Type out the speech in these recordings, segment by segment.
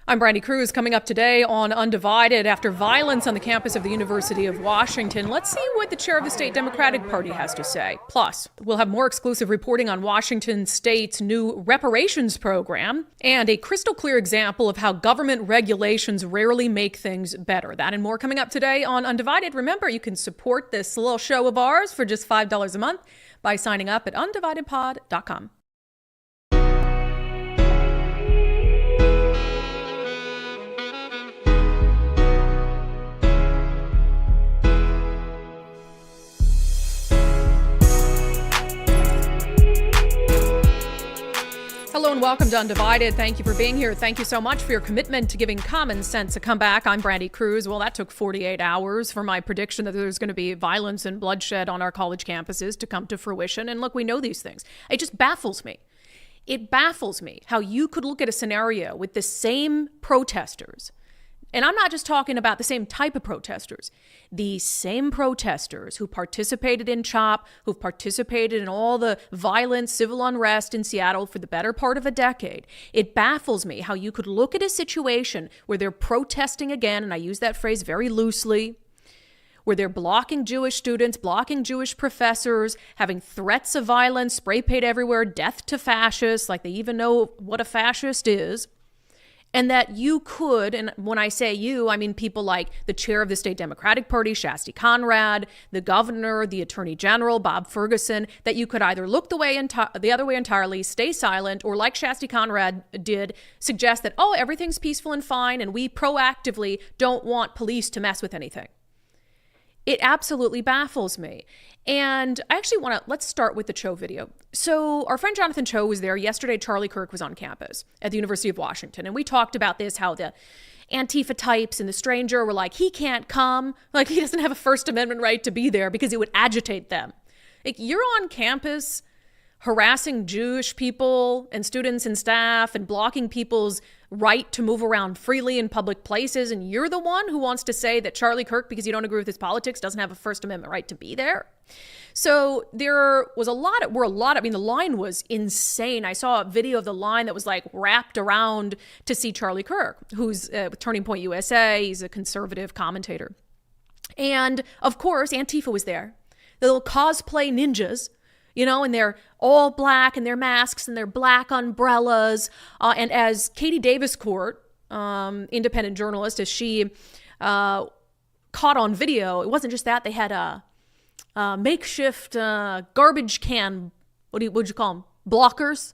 I'm Brandi Kruse. Coming up today on Undivided, after violence on the campus of the University of Washington, let's see what the chair of the state Democratic Party has to say. Plus, we'll have more exclusive reporting on Washington State's new reparations program and a crystal clear example of how government regulations rarely make things better. That and more coming up today on Undivided. Remember, you can support this little show of ours for just $5 a month by signing up at undividedpod.com. Hello and welcome to Undivided. Thank you for being here. Thank you so much for your commitment to giving common sense a comeback. I'm Brandi Kruse. Well, that took 48 hours for my prediction that there's going to be violence and bloodshed on our college campuses to come to fruition. And look, we know these things. It just baffles me. It baffles me how you could look at a scenario with the same protesters. And I'm not just talking about the same type of protesters, the same protesters who participated in CHOP, who've participated in all the violent civil unrest in Seattle for the better part of a decade. It baffles me how you could look at a situation where they're protesting again, and I use that phrase very loosely, where they're blocking Jewish students, blocking Jewish professors, having threats of violence, spray paint everywhere, death to fascists, like they even know what a fascist is. And that you could, and when I say you, I mean people like the chair of the state Democratic Party, Shasti Conrad, the governor, the attorney general, Bob Ferguson, that you could either look the other way entirely, stay silent, or like Shasti Conrad did, suggest that, oh, everything's peaceful and fine, and we proactively don't want police to mess with anything. It absolutely baffles me. And I actually let's start with the Cho video. So our friend Jonathan Cho was there yesterday. Charlie Kirk was on campus at the University of Washington. And we talked about this, how the Antifa types and the stranger were like, he can't come. Like he doesn't have a First Amendment right to be there because it would agitate them. Like you're on campus harassing Jewish people and students and staff and blocking people's right to move around freely in public places. And you're the one who wants to say that Charlie Kirk, because you don't agree with his politics, doesn't have a First Amendment right to be there. So there was the line was insane. I saw a video of the line that was like wrapped around to see Charlie Kirk, who's with Turning Point USA. He's a conservative commentator. And of course, Antifa was there. The little cosplay ninjas, and they're all black and their masks and their black umbrellas. And as Katie Davis Court, independent journalist, as she caught on video, it wasn't just that. They had a makeshift garbage can, would you call them? Blockers?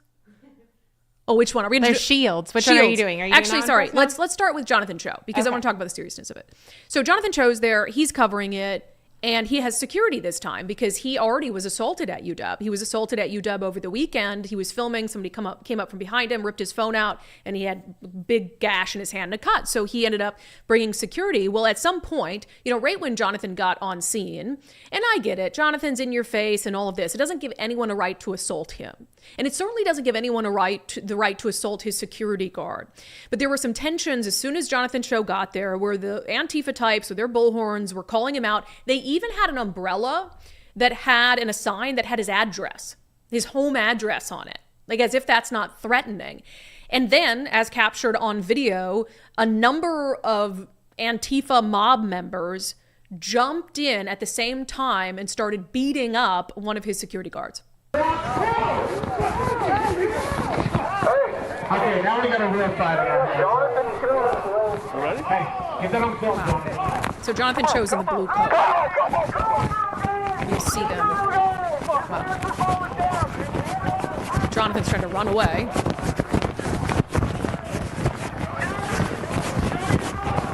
Oh, which one? Are we going to do? Shields. Which one are you doing? Actually, sorry. Let's start with Jonathan Cho, because I want to talk about the seriousness of it. So Jonathan Cho's there. He's covering it. And he has security this time because he already was assaulted at UW. He was assaulted at UW over the weekend. He was filming. Somebody came up from behind him, ripped his phone out, and he had a big gash in his hand and a cut. So he ended up bringing security. Well, at some point, right when Jonathan got on scene, and I get it, Jonathan's in your face and all of this. It doesn't give anyone a right to assault him. And it certainly doesn't give anyone the right to assault his security guard. But there were some tensions as soon as Jonathan Cho got there where the Antifa types with their bullhorns were calling him out. They even had an umbrella and a sign that had his address, his home address on it, like as if that's not threatening. And then, as captured on video, a number of Antifa mob members jumped in at the same time and started beating up one of his security guards. Okay, now we got a real fight on our hands. You ready? Hey, get that on film. So Jonathan Cho's in the blue coat. You see them. Well, Jonathan's trying to run away.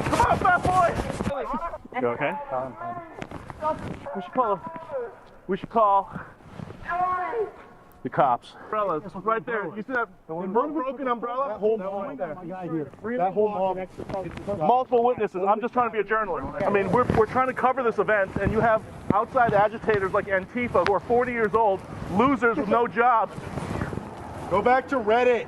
Come on, fat boy! You okay? We should call the cops. Umbrellas, right there. You see that broken umbrella? That whole mob there. That whole mob. Multiple witnesses. I'm just trying to be a journalist. I mean, we're trying to cover this event, and you have outside agitators like Antifa who are 40 years old, losers with no jobs. Go back to Reddit.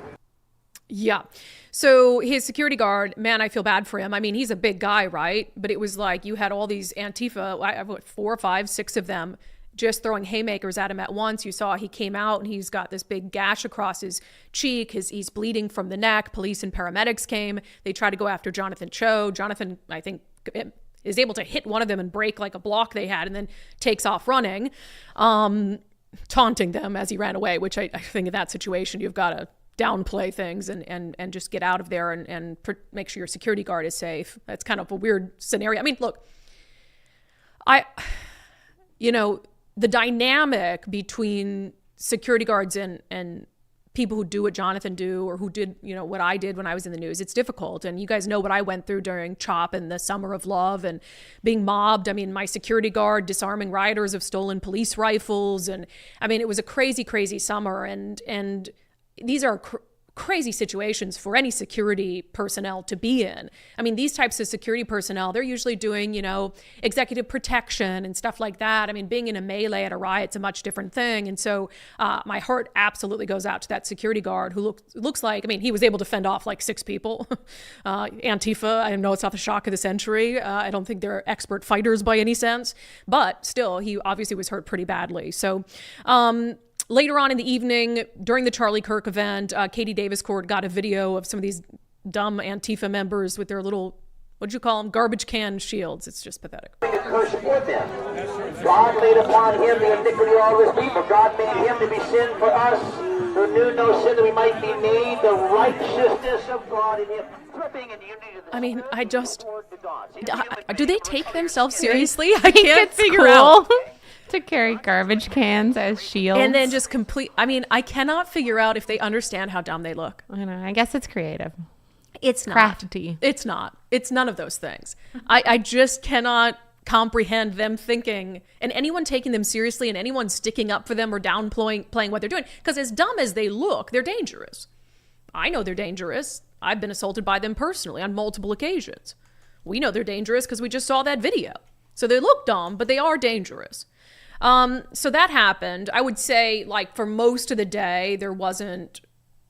Yeah. So his security guard, man, I feel bad for him. I mean, he's a big guy, right? But it was like you had all these Antifa, 4, 5, 6 of them just throwing haymakers at him at once. You saw he came out and he's got this big gash across his cheek. He's bleeding from the neck. Police and paramedics came. They tried to go after Jonathan Cho. Jonathan, I think, is able to hit one of them and break like a block they had and then takes off running, taunting them as he ran away, which I think in that situation, you've got to downplay things and just get out of there and make sure your security guard is safe. That's kind of a weird scenario. I mean, look, the dynamic between security guards and people who do what Jonathan do or who did, what I did when I was in the news, it's difficult. And you guys know what I went through during CHOP and the Summer of Love and being mobbed. I mean, my security guard disarming rioters of stolen police rifles. And I mean, it was a crazy, crazy summer. And these are crazy situations for any security personnel to be in. I mean, these types of security personnel, they're usually doing, executive protection and stuff like that. I mean, being in a melee at a riot's a much different thing. And so my heart absolutely goes out to that security guard who looks like, I mean, he was able to fend off like 6 people. Antifa, I know it's not the shock of the century. I don't think they're expert fighters by any sense, but still, he obviously was hurt pretty badly. So, later on in the evening, during the Charlie Kirk event, Katie Davis Court got a video of some of these dumb Antifa members with their little, what'd you call them, garbage can shields. It's just pathetic. God laid upon him the iniquity of all his people. God made him to be sin for us, who knew no sin, that we might be made the righteousness of God in him. I mean, do they take themselves seriously? I can't figure cool out. To carry garbage cans as shields. And then just I cannot figure out if they understand how dumb they look. I don't know. I guess it's creative. It's not. Crafty. It's not. It's none of those things. I just cannot comprehend them thinking and anyone taking them seriously and anyone sticking up for them or downplaying what they're doing. Because as dumb as they look, they're dangerous. I know they're dangerous. I've been assaulted by them personally on multiple occasions. We know they're dangerous because we just saw that video. So they look dumb, but they are dangerous. So that happened. I would say, like, for most of the day, there wasn't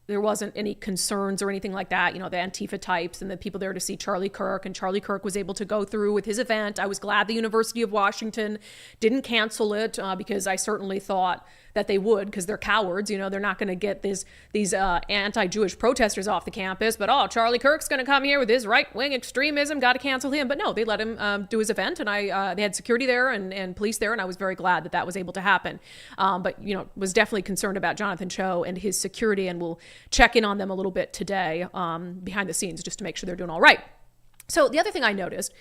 any concerns or anything like that. The Antifa types and the people there to see Charlie Kirk, and Charlie Kirk was able to go through with his event. I was glad the University of Washington didn't cancel it because I certainly thought that they would, because they're cowards. They're not going to get these anti-Jewish protesters off the campus, but Charlie Kirk's going to come here with his right-wing extremism, got to cancel him. But no, they let him do his event, and they had security there and police there, and I was very glad that was able to happen. But was definitely concerned about Jonathan Cho and his security, and we'll check in on them a little bit today behind the scenes just to make sure they're doing all right. So the other thing I noticed,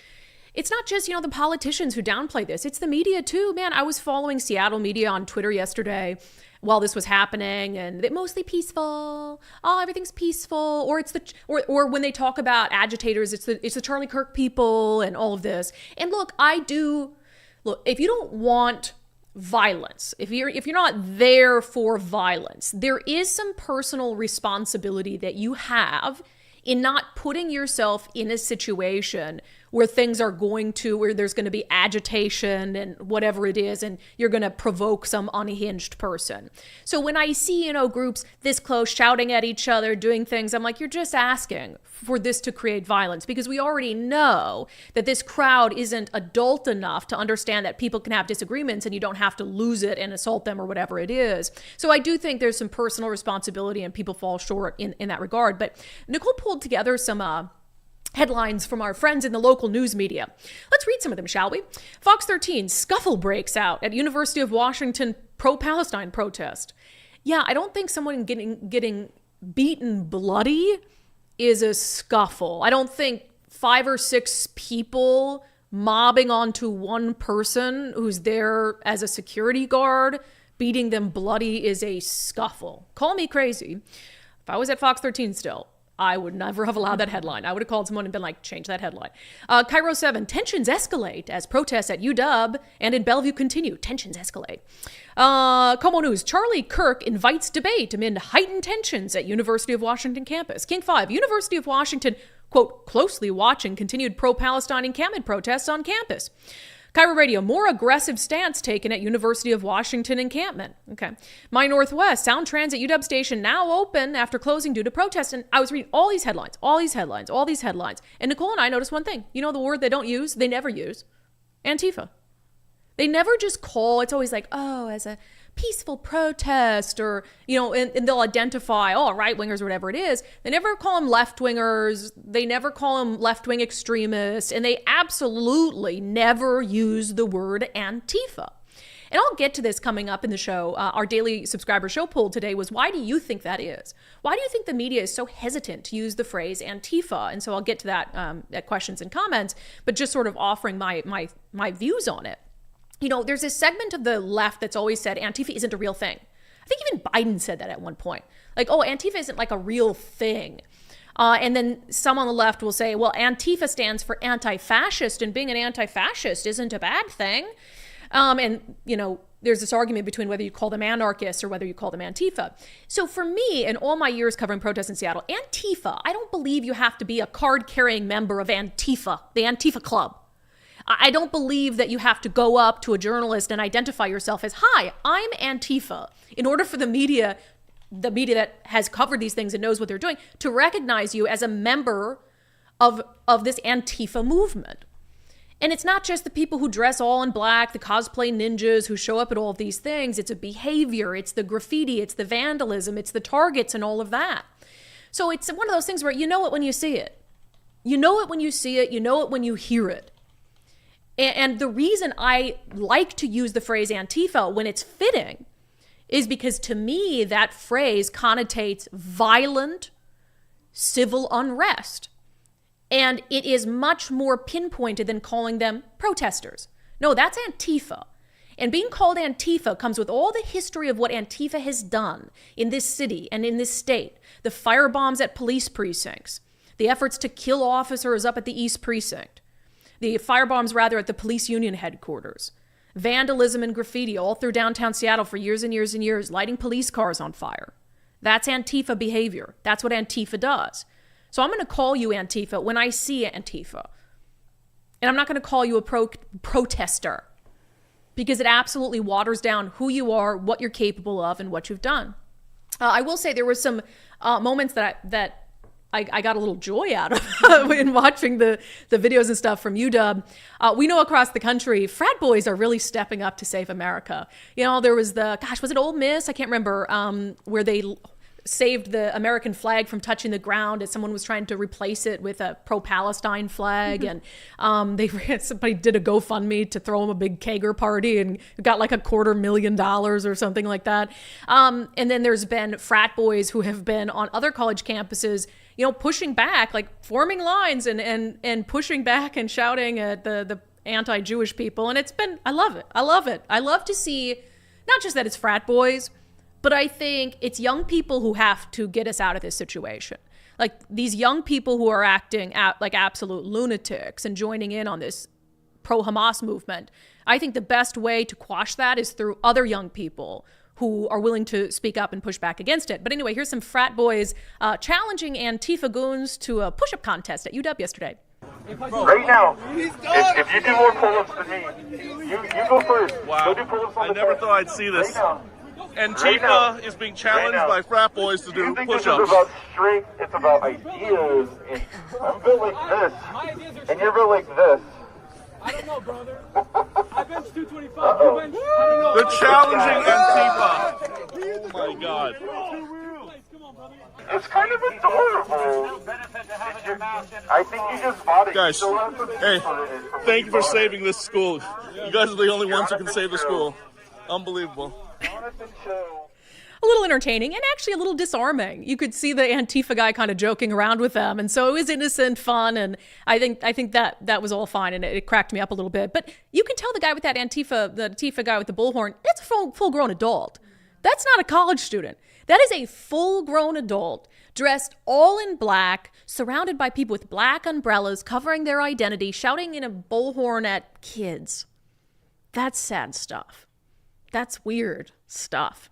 it's not just, the politicians who downplay this. It's the media too, man. I was following Seattle media on Twitter yesterday while this was happening, and they're mostly peaceful. Oh, everything's peaceful. Or it's or when they talk about agitators, it's the Charlie Kirk people and all of this. And look, if you don't want violence, if you're not there for violence, there is some personal responsibility that you have in not putting yourself in a situation where where there's going to be agitation and whatever it is, and you're going to provoke some unhinged person. So when I see, groups this close shouting at each other, doing things, I'm like, you're just asking for this to create violence, because we already know that this crowd isn't adult enough to understand that people can have disagreements and you don't have to lose it and assault them or whatever it is. So I do think there's some personal responsibility and people fall short in that regard. But Nicole pulled together some headlines from our friends in the local news media. Let's read some of them, shall we? Fox 13, scuffle breaks out at University of Washington pro-Palestine protest. Yeah, I don't think someone getting beaten bloody is a scuffle. I don't think 5 or 6 people mobbing onto one person who's there as a security guard, beating them bloody is a scuffle. Call me crazy. If I was at Fox 13 still, I would never have allowed that headline. I would have called someone and been like, change that headline. Cairo 7, tensions escalate as protests at UW and in Bellevue continue. Tensions escalate. Como News, Charlie Kirk invites debate amid heightened tensions at University of Washington campus. King 5, University of Washington, quote, closely watching continued pro-Palestine encampment protests on campus. Cairo Radio, more aggressive stance taken at University of Washington encampment. Okay. My Northwest, Sound Transit UW station now open after closing due to protest. And I was reading all these headlines. And Nicole and I noticed one thing. The word they don't use, they never use? Antifa. They never just call, it's always like, oh, as a peaceful protest, or, you know, and they'll identify, oh, right-wingers or whatever it is. They never call them left-wingers. They never call them left-wing extremists. And they absolutely never use the word Antifa. And I'll get to this coming up in the show. Our daily subscriber show poll today was, why do you think that is? Why do you think the media is so hesitant to use the phrase Antifa? And so I'll get to that at questions and comments, but just sort of offering my views on it. You know, there's this segment of the left that's always said Antifa isn't a real thing. I think even Biden said that at one point. Like, oh, Antifa isn't like a real thing. And then some on the left will say, well, Antifa stands for anti-fascist, and being an anti-fascist isn't a bad thing. And, you know, there's this argument between whether you call them anarchists or whether you call them Antifa. So for me, in all my years covering protests in Seattle, Antifa, I don't believe you have to be a card-carrying member of Antifa, the Antifa Club. I don't believe that you have to go up to a journalist and identify yourself as, hi, I'm Antifa, in order for the media that has covered these things and knows what they're doing, to recognize you as a member of this Antifa movement. And it's not just the people who dress all in black, the cosplay ninjas who show up at all of these things. It's a behavior, it's the graffiti, it's the vandalism, it's the targets and all of that. So it's one of those things where you know it when you see it. You know it when you see it, you know it when you hear it. And the reason I like to use the phrase Antifa when it's fitting is because to me, that phrase connotates violent civil unrest. And it is much more pinpointed than calling them protesters. No, that's Antifa. And being called Antifa comes with all the history of what Antifa has done in this city and in this state. The firebombs at police precincts, the efforts to kill officers up at the East Precinct, the firebombs, rather, at the police union headquarters, vandalism and graffiti all through downtown Seattle for years and years and years, lighting police cars on fire. That's Antifa behavior. That's what Antifa does. So I'm going to call you Antifa when I see Antifa. And I'm not going to call you a protester, because it absolutely waters down who you are, what you're capable of, and what you've done. I will say there were some moments that I got a little joy out of in watching the videos and stuff from UW. We know across the country, frat boys are really stepping up to save America. You know, there was was it Ole Miss? I can't remember, where they saved the American flag from touching the ground as someone was trying to replace it with a pro-Palestine flag. Mm-hmm. And somebody did a GoFundMe to throw them a big kegger party and got like $250,000 or something like that. And then there's been frat boys who have been on other college campuses, you know, pushing back, like forming lines and pushing back and shouting at the anti-Jewish people. And it's been, I love it. I love to see not just that it's frat boys, but I think it's young people who have to get us out of this situation. Like these young people who are acting like absolute lunatics and joining in on this pro-Hamas movement. I think the best way to quash that is through other young people who are willing to speak up and push back against it. But anyway, here's some frat boys challenging Antifa goons to a push-up contest at UW yesterday. Right now, if you do more pull-ups than me, you go first. Wow, go do pull-ups on I never thought I'd see this. Right now. Antifa is being challenged by frat boys to do push-ups. This is about strength, it's about ideas. And I'm built like this, and you're built like this. I don't know, brother. I bench 225. You bench, I don't know. They're challenging Antifa. Oh my God. It's kind of adorable. I think you just bought it. Guys, hey, thank you for saving this school. You guys are the only ones who can save the school. Unbelievable. A little entertaining and actually a little disarming. You could see the Antifa guy kind of joking around with them. And so it was innocent fun. And I think that was all fine. And it cracked me up a little bit. But you can tell the guy with that the Antifa guy with the bullhorn, that's a full-grown adult. That's not a college student. That is a full-grown adult dressed all in black, surrounded by people with black umbrellas covering their identity, shouting in a bullhorn at kids. That's sad stuff. That's weird stuff.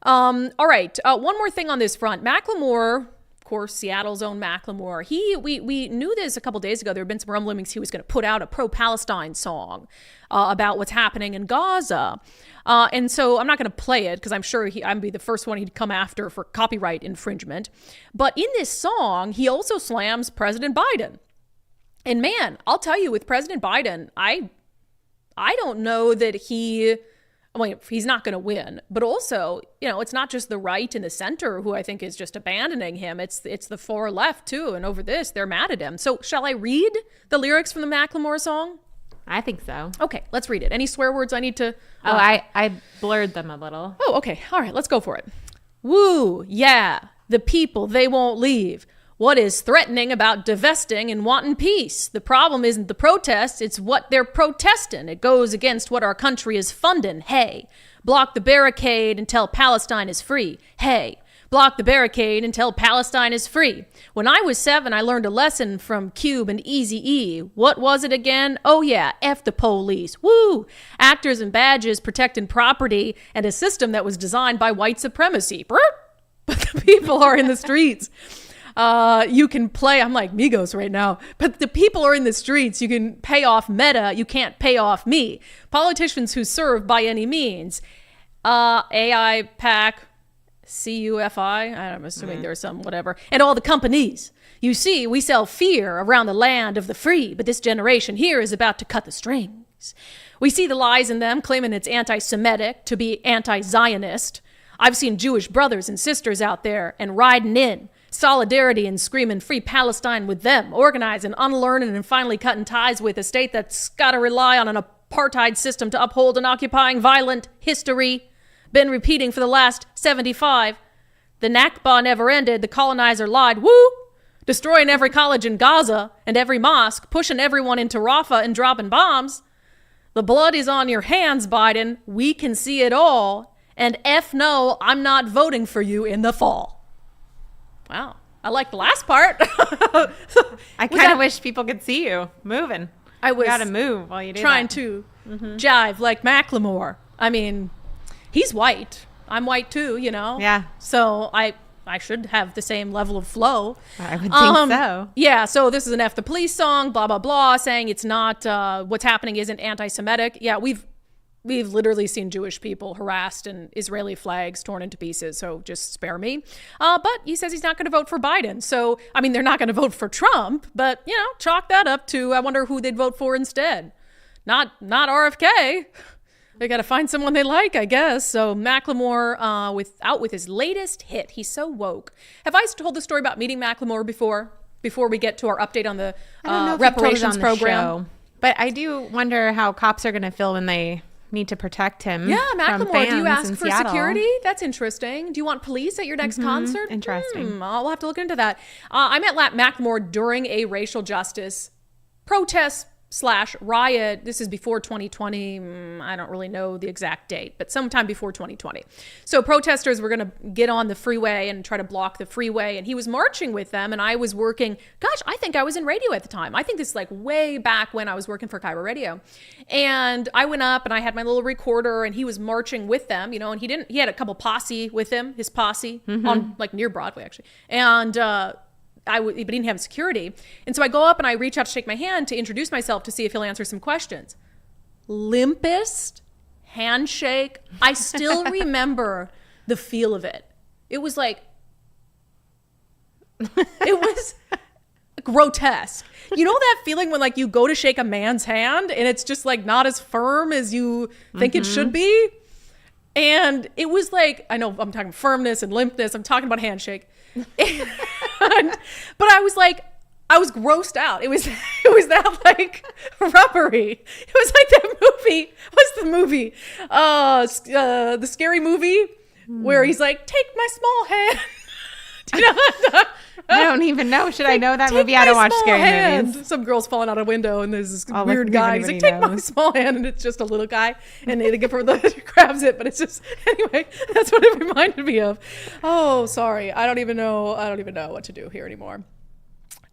All right. One more thing on this front. Macklemore, of course, Seattle's own Macklemore. We knew this a couple days ago. There had been some rumblings he was going to put out a pro-Palestine song about what's happening in Gaza. And so I'm not going to play it because I'm sure I'd be the first one he'd come after for copyright infringement. But in this song, he also slams President Biden. And man, I'll tell you, with President Biden, I I don't know that he's not going to win, but also, it's not just the right and the center who I think is just abandoning him. It's the far left too. And over this, they're mad at him. So shall I read the lyrics from the Macklemore song? I think so. Okay, let's read it. Any swear words I need to? I blurred them a little. Oh, okay. All right, let's go for it. Woo, yeah, the people, they won't leave. What is threatening about divesting and wanting peace? The problem isn't the protests, it's what they're protesting. It goes against what our country is funding. Hey, block the barricade until Palestine is free. Hey, block the barricade until Palestine is free. When I was 7, I learned a lesson from Cube and Eazy-E. What was it again? Oh yeah, F the police. Woo! Actors and badges protecting property and a system that was designed by white supremacy. But the people are in the streets. You can play, I'm like Migos right now, but the people are in the streets. You can pay off Meta. You can't pay off me. Politicians who serve by any means. AI, PAC, CUFI, I'm assuming there's some whatever, and all the companies. You see, we sell fear around the land of the free, but this generation here is about to cut the strings. We see the lies in them, claiming it's anti-Semitic to be anti-Zionist. I've seen Jewish brothers and sisters out there and riding in solidarity and screaming free Palestine with them, organizing, unlearning, and finally cutting ties with a state that's got to rely on an apartheid system to uphold an occupying violent history. Been repeating for the last 75. The Nakba never ended. The colonizer lied. Woo! Destroying every college in Gaza and every mosque, pushing everyone into Rafah and dropping bombs. The blood is on your hands, Biden. We can see it all. And F no, I'm not voting for you in the fall. Wow. I like the last part. I kind of wish people could see you moving. I was you gotta move while you do trying that. to jive like Macklemore. I mean, he's white. I'm white too, Yeah. So I should have the same level of flow. I would think so. Yeah, so this is an F the police song, blah, blah, blah, saying it's not, what's happening isn't anti-Semitic. Yeah, we've literally seen Jewish people harassed and Israeli flags torn into pieces, so just spare me. But he says he's not going to vote for Biden. So, I mean, they're not going to vote for Trump, but, chalk that up to, I wonder who they'd vote for instead. Not RFK. They got to find someone they like, I guess. So Macklemore out with his latest hit. He's so woke. Have I told the story about meeting Macklemore before we get to our update on the reparations program? Show, but I do wonder how cops are going to feel when they need to protect him. Yeah, from Macklemore, fans do you ask in for Seattle. security? That's interesting. Do you want police at your next concert? Interesting. I'll have to look into that. I met Macklemore during a racial justice protest / riot. This is before 2020. I don't really know the exact date, but sometime before 2020. So protesters were going to get on the freeway and try to block the freeway, and he was marching with them, and I was working. Gosh, I think I was in radio at the time. I think this is like way back when I was working for Cairo Radio, and I went up and I had my little recorder, and he was marching with them, and he had a couple posse with him, his posse on like near Broadway actually, and but he didn't have security. And so I go up and I reach out to shake my hand to introduce myself to see if he'll answer some questions. Limpest handshake. I still remember the feel of it. It was like, it was grotesque. You know that feeling when like you go to shake a man's hand and it's just like not as firm as you think it should be? And it was like, I know I'm talking firmness and limpness. I'm talking about handshake. But I was like, I was grossed out. It was that like rubbery. It was like that movie. What's the movie? The scary movie where he's like, take my small hand. Do you know? I don't even know. Should I know that movie? I don't watch scary movies. Some girl's falling out a window and there's this I'll weird look guy. if He's like, anybody take my knows. small hand, and it's just a little guy. And they grabs it, but it's just, anyway, that's what it reminded me of. Oh, sorry. I don't even know what to do here anymore.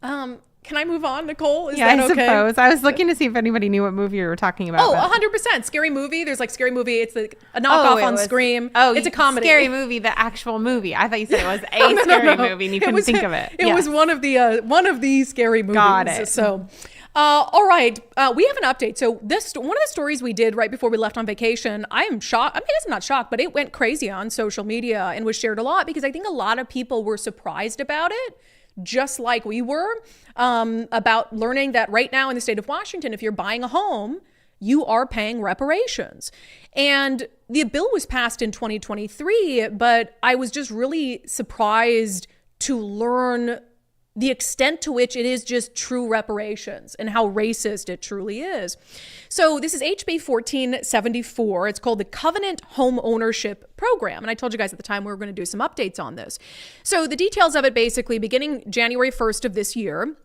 Can I move on, Nicole? Is that I okay? suppose. I was looking to see if anybody knew what movie you were talking about. Oh, but- 100%. Scary Movie. There's like Scary Movie. It's like a knockoff on Scream. Oh, it's a comedy. Scary Movie, the actual movie. I thought you said it was a scary movie and you couldn't think of it. It was one of the scary movies. Got it. So, all right. We have an update. So one of the stories we did right before we left on vacation, I am shocked. I mean, I guess I'm not shocked, but it went crazy on social media and was shared a lot because I think a lot of people were surprised about it, just like we were, about learning that right now in the state of Washington, if you're buying a home, you are paying reparations. And the bill was passed in 2023, but I was just really surprised to learn the extent to which it is just true reparations and how racist it truly is. So this is HB 1474. It's called the Covenant Home Ownership Program. And I told you guys at the time we were going to do some updates on this. So the details of it, basically, beginning January 1st of this year,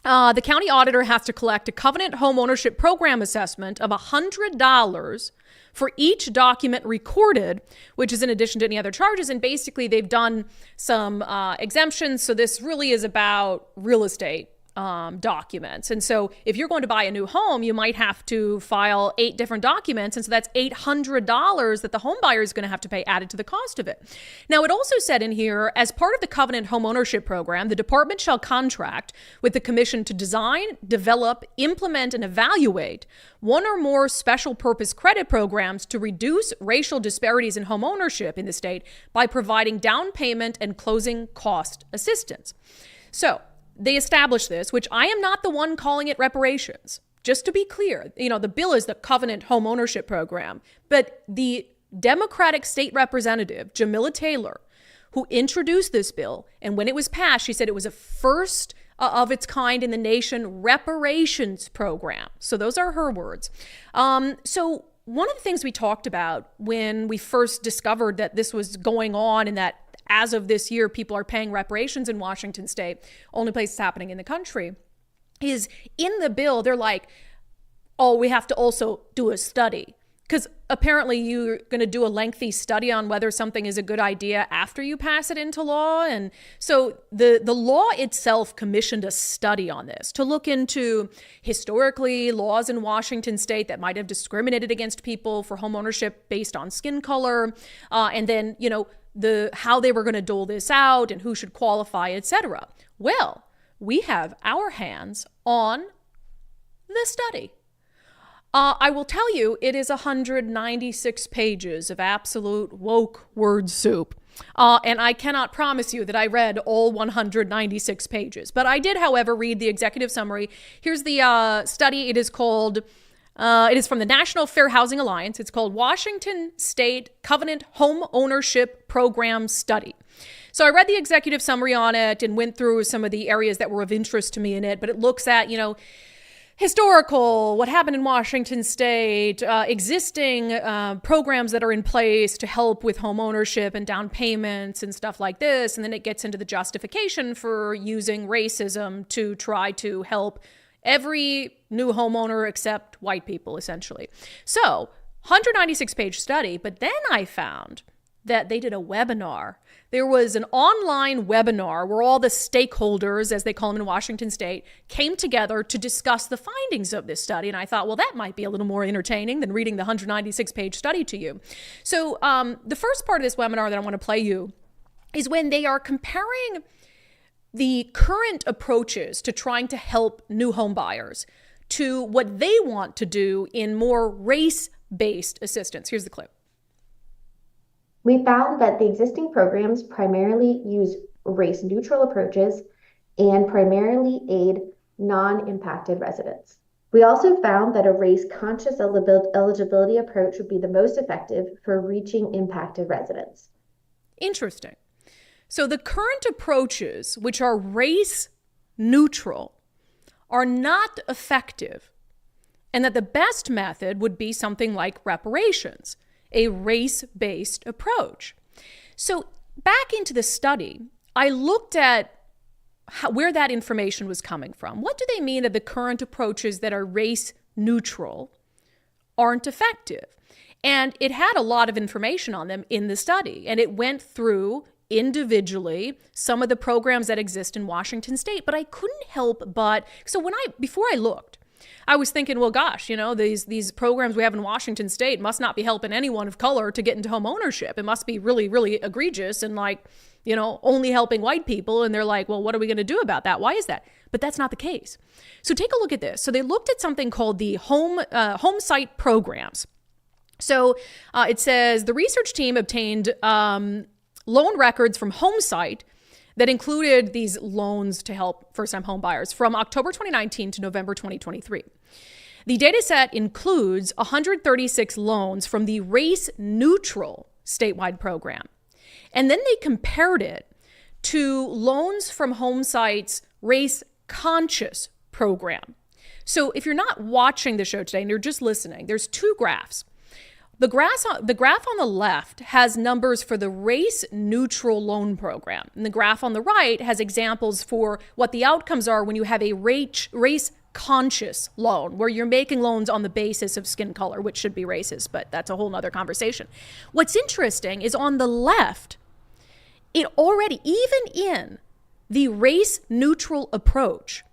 the county auditor has to collect a Covenant Home Ownership Program assessment of $100 for each document recorded, which is in addition to any other charges. And basically, they've done some exemptions. So this really is about real estate documents. And so if you're going to buy a new home, you might have to file 8 different documents. And so that's $800 that the home buyer is going to have to pay added to the cost of it. Now, it also said in here, as part of the Covenant Home Ownership Program, the department shall contract with the commission to design, develop, implement, and evaluate one or more special purpose credit programs to reduce racial disparities in home ownership in the state by providing down payment and closing cost assistance. So they established this, which I am not the one calling it reparations. Just to be clear, the bill is the Covenant Home Ownership Program, but the Democratic state representative, Jamila Taylor, who introduced this bill, and when it was passed, she said it was a first of its kind in the nation reparations program. So those are her words. So one of the things we talked about when we first discovered that this was going on and that as of this year, people are paying reparations in Washington state, only place it's happening in the country, is in the bill, they're like, oh, we have to also do a study. Because apparently you're going to do a lengthy study on whether something is a good idea after you pass it into law. And so the law itself commissioned a study on this to look into historically laws in Washington state that might have discriminated against people for home ownership based on skin color. And then, how they were going to dole this out and who should qualify, etc. Well, we have our hands on the study. I will tell you, it is 196 pages of absolute woke word soup. And I cannot promise you that I read all 196 pages. But I did, however, read the executive summary. Here's the study. It is called... it is from the National Fair Housing Alliance. It's called Washington State Covenant Home Ownership Program Study. So I read the executive summary on it and went through some of the areas that were of interest to me in it. But it looks at, historical, what happened in Washington state, existing programs that are in place to help with home ownership and down payments and stuff like this. And then it gets into the justification for using racism to try to help every new homeowner except white people, essentially. So, 196-page study, but then I found that they did a webinar. There was an online webinar where all the stakeholders, as they call them in Washington state, came together to discuss the findings of this study. And I thought, well, that might be a little more entertaining than reading the 196-page study to you. So the first part of this webinar that I want to play you is when they are comparing the current approaches to trying to help new home buyers to what they want to do in more race-based assistance. Here's the clip. We found that the existing programs primarily use race-neutral approaches and primarily aid non-impacted residents. We also found that a race-conscious eligibility approach would be the most effective for reaching impacted residents. Interesting. So the current approaches, which are race-neutral, are not effective, and that the best method would be something like reparations, a race-based approach. So back into the study, I looked at where that information was coming from. What do they mean that the current approaches that are race-neutral aren't effective? And it had a lot of information on them in the study, and it went through individually some of the programs that exist in Washington state, but I couldn't help but, so before I looked, I was thinking, well, gosh, these programs we have in Washington state must not be helping anyone of color to get into home ownership. It must be really, really egregious and only helping white people. And they're like, well, what are we going to do about that? Why is that? But that's not the case. So take a look at this. So they looked at something called the home site programs. So it says the research team obtained loan records from HomeSite that included these loans to help first-time home buyers from October 2019 to November 2023. The data set includes 136 loans from the race-neutral statewide program. And then they compared it to loans from home sites' race-conscious program. So if you're not watching the show today and you're just listening, there's two graphs. The graph on the left has numbers for the race-neutral loan program. And the graph on the right has examples for what the outcomes are when you have a race-conscious loan, where you're making loans on the basis of skin color, which should be racist, but that's a whole nother conversation. What's interesting is on the left, it already, even in the race-neutral approach,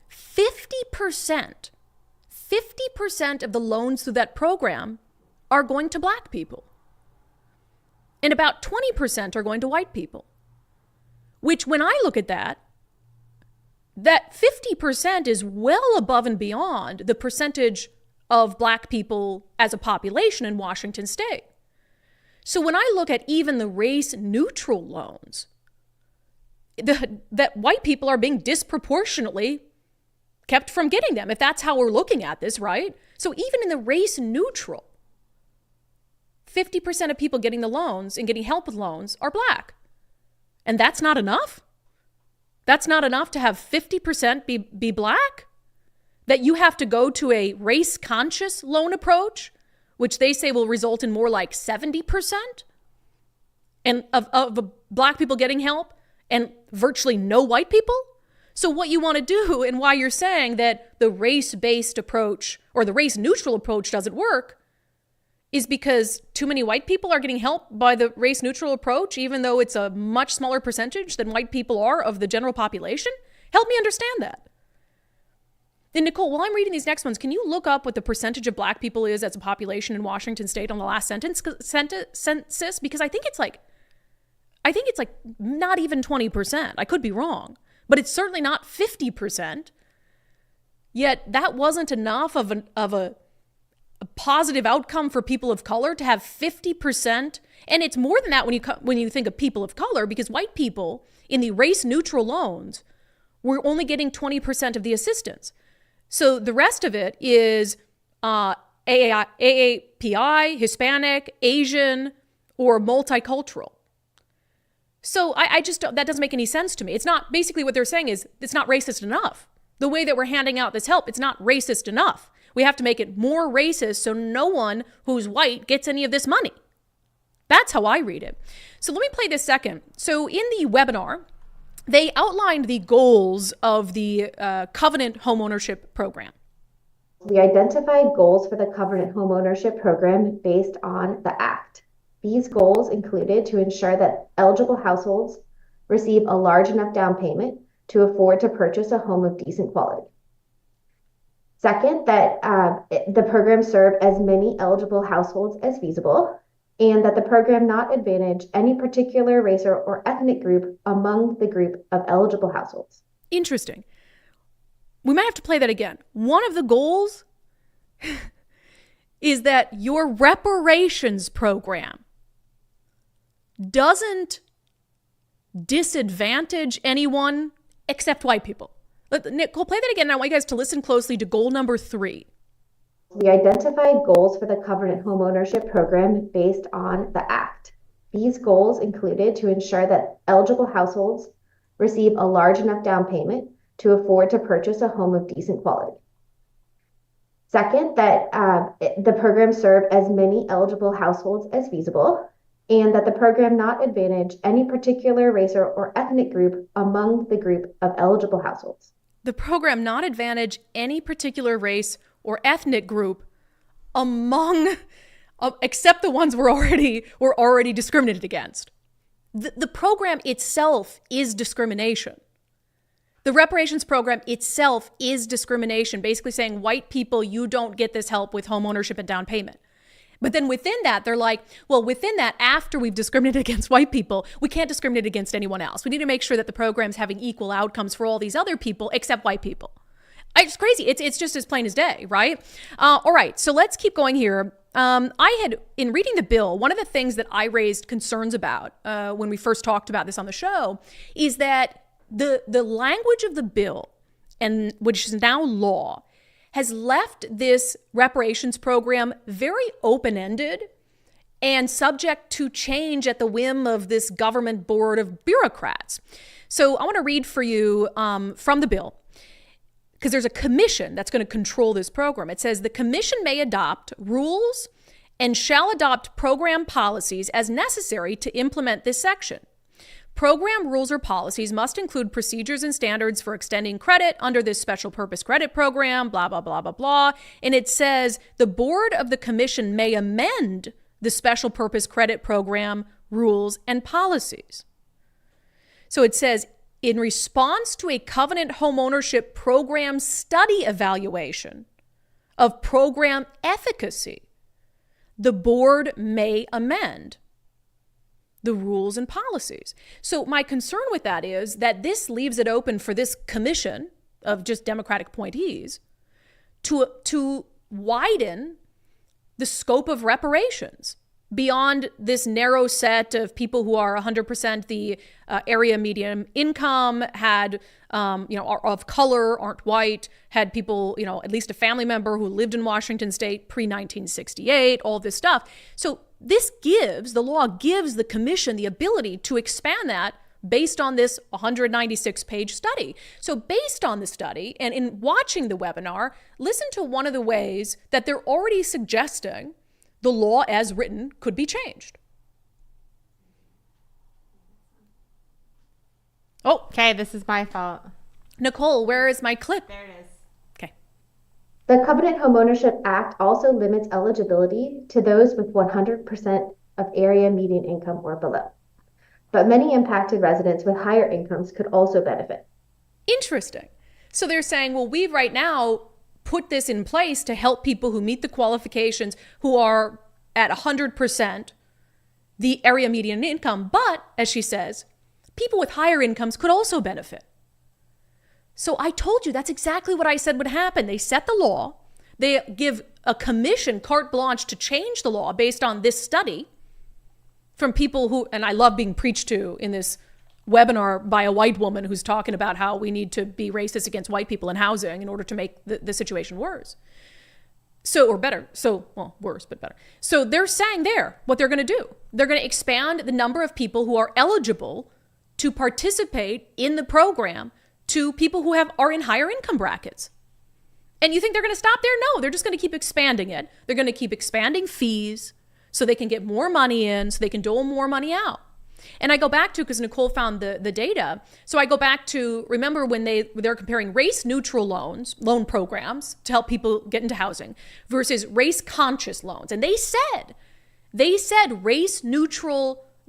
50% of the loans through that program are going to Black people. And about 20% are going to white people. Which, when I look at that 50% is well above and beyond the percentage of Black people as a population in Washington state. So when I look at even the race-neutral loans, that white people are being disproportionately kept from getting them, if that's how we're looking at this, right? So even in the race-neutral, 50% of people getting the loans and getting help with loans are Black. And that's not enough? That's not enough to have 50% be Black? That you have to go to a race-conscious loan approach, which they say will result in more like 70% and of Black people getting help and virtually no white people? So what you want to do, and why you're saying that the race-based approach or the race-neutral approach doesn't work, is because too many white people are getting help by the race-neutral approach, even though it's a much smaller percentage than white people are of the general population? Help me understand that. And Nicole, while I'm reading these next ones, can you look up what the percentage of Black people is as a population in Washington state on the last census? Because I think it's like not even 20%. I could be wrong, but it's certainly not 50%. Yet that wasn't enough of a positive outcome for people of color to have 50%. And it's more than that when you think of people of color, because white people in the race-neutral loans were only getting 20% of the assistance. So the rest of it is AAPI, Hispanic, Asian, or multicultural. So I just, that doesn't make any sense to me. It's not, basically what they're saying is it's not racist enough. The way that we're handing out this help, it's not racist enough. We have to make it more racist so no one who's white gets any of this money. That's how I read it. So let me play this second. So in the webinar, they outlined the goals of the Covenant Homeownership Program. We identified goals for the Covenant Homeownership Program based on the Act. These goals included to ensure that eligible households receive a large enough down payment to afford to purchase a home of decent quality. Second, that the program serve as many eligible households as feasible, and that the program not advantage any particular race or ethnic group among the group of eligible households. Interesting. We might have to play that again. One of the goals is that your reparations program doesn't disadvantage anyone except white people. Nicole, play that again. I want you guys to listen closely to goal number 3. We identified goals for the Covenant Homeownership Program based on the Act. These goals included to ensure that eligible households receive a large enough down payment to afford to purchase a home of decent quality. Second, that the program serve as many eligible households as feasible, and that the program not advantage any particular race or ethnic group among the group of eligible households. The program not advantage any particular race or ethnic group among, except the ones were already discriminated against. The program itself is discrimination. The reparations program itself is discrimination, basically saying white people, you don't get this help with home ownership and down payment. But then within that, they're like, well, within that, after we've discriminated against white people, we can't discriminate against anyone else. We need to make sure that the program's having equal outcomes for all these other people except white people. It's crazy. It's just as plain as day, right? All right, so let's keep going here. In reading the bill, one of the things that I raised concerns about when we first talked about this on the show is that the language of the bill, and which is now law, has left this reparations program very open-ended and subject to change at the whim of this government board of bureaucrats. So I want to read for you from the bill, because there's a commission that's going to control this program. It says the commission may adopt rules and shall adopt program policies as necessary to implement this section. Program rules or policies must include procedures and standards for extending credit under this special purpose credit program, blah, blah, blah, blah, blah. And it says the board of the commission may amend the special purpose credit program rules and policies. So it says, in response to a covenant homeownership program study evaluation of program efficacy, the board may amend the rules and policies. So my concern with that is that this leaves it open for this commission of just Democratic appointees to widen the scope of reparations beyond this narrow set of people who are 100% the area median income, had, are of color, aren't white, had people, at least a family member who lived in Washington state pre-1968, all this stuff. So the law gives the commission the ability to expand that based on this 196-page study. So based on the study and in watching the webinar, listen to one of the ways that they're already suggesting the law as written could be changed. Oh, Okay, this is my fault. Nicole, where is my clip? There it is. Okay. The Covenant Homeownership Act also limits eligibility to those with 100% of area median income or below. But many impacted residents with higher incomes could also benefit. Interesting. So they're saying, well, we've right now put this in place to help people who meet the qualifications, who are at 100% the area median income. But, as she says, people with higher incomes could also benefit. So I told you that's exactly what I said would happen. They set the law. They give a commission carte blanche to change the law based on this study from people who, and I love being preached to in this webinar by a white woman who's talking about how we need to be racist against white people in housing in order to make the situation worse. Worse, but better. So they're saying what they're going to do. They're going to expand the number of people who are eligible to participate in the program to people who are in higher income brackets. And you think they're going to stop there? No, they're just going to keep expanding it. They're going to keep expanding fees so they can get more money in, so they can dole more money out. And I go back to, because Nicole found the data, so I go back to, remember when they're comparing race-neutral loan programs to help people get into housing versus race-conscious loans. And they said the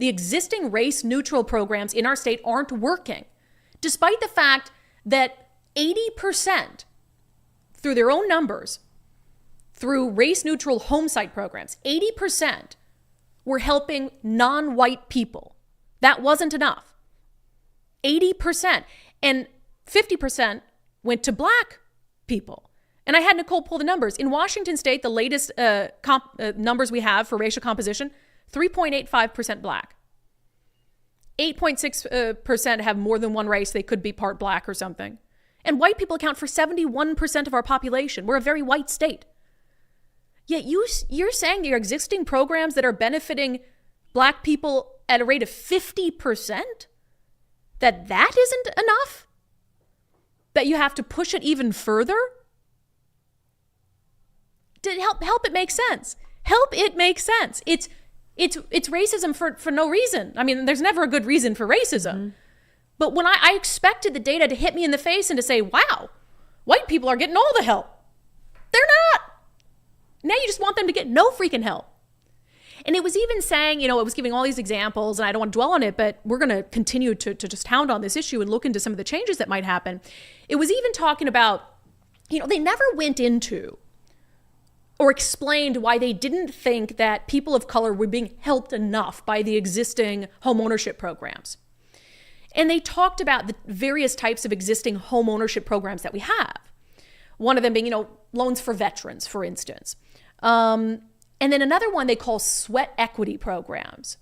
existing race-neutral programs in our state aren't working, despite the fact that 80%, through their own numbers, through race-neutral home site programs, 80% were helping non-white people. That wasn't enough. 80%. And 50% went to black people. And I had Nicole pull the numbers. In Washington state, the latest numbers we have for racial composition, 3.85% black. 8.6% have more than one race. They could be part black or something. And white people account for 71% of our population. We're a very white state. Yet you're saying your existing programs that are benefiting black people at a rate of 50%, that isn't enough? That you have to push it even further? Help it make sense. Help it make sense. It's racism for no reason. I mean, there's never a good reason for racism. Mm-hmm. But when I expected the data to hit me in the face and to say, wow, white people are getting all the help. They're not. Now you just want them to get no freaking help. And it was even saying, it was giving all these examples, and I don't want to dwell on it, but we're going to continue to just hound on this issue and look into some of the changes that might happen. It was even talking about, they never went into or explained why they didn't think that people of color were being helped enough by the existing homeownership programs. And they talked about the various types of existing homeownership programs that we have. One of them being, loans for veterans, for instance. And then another one they call sweat equity programs,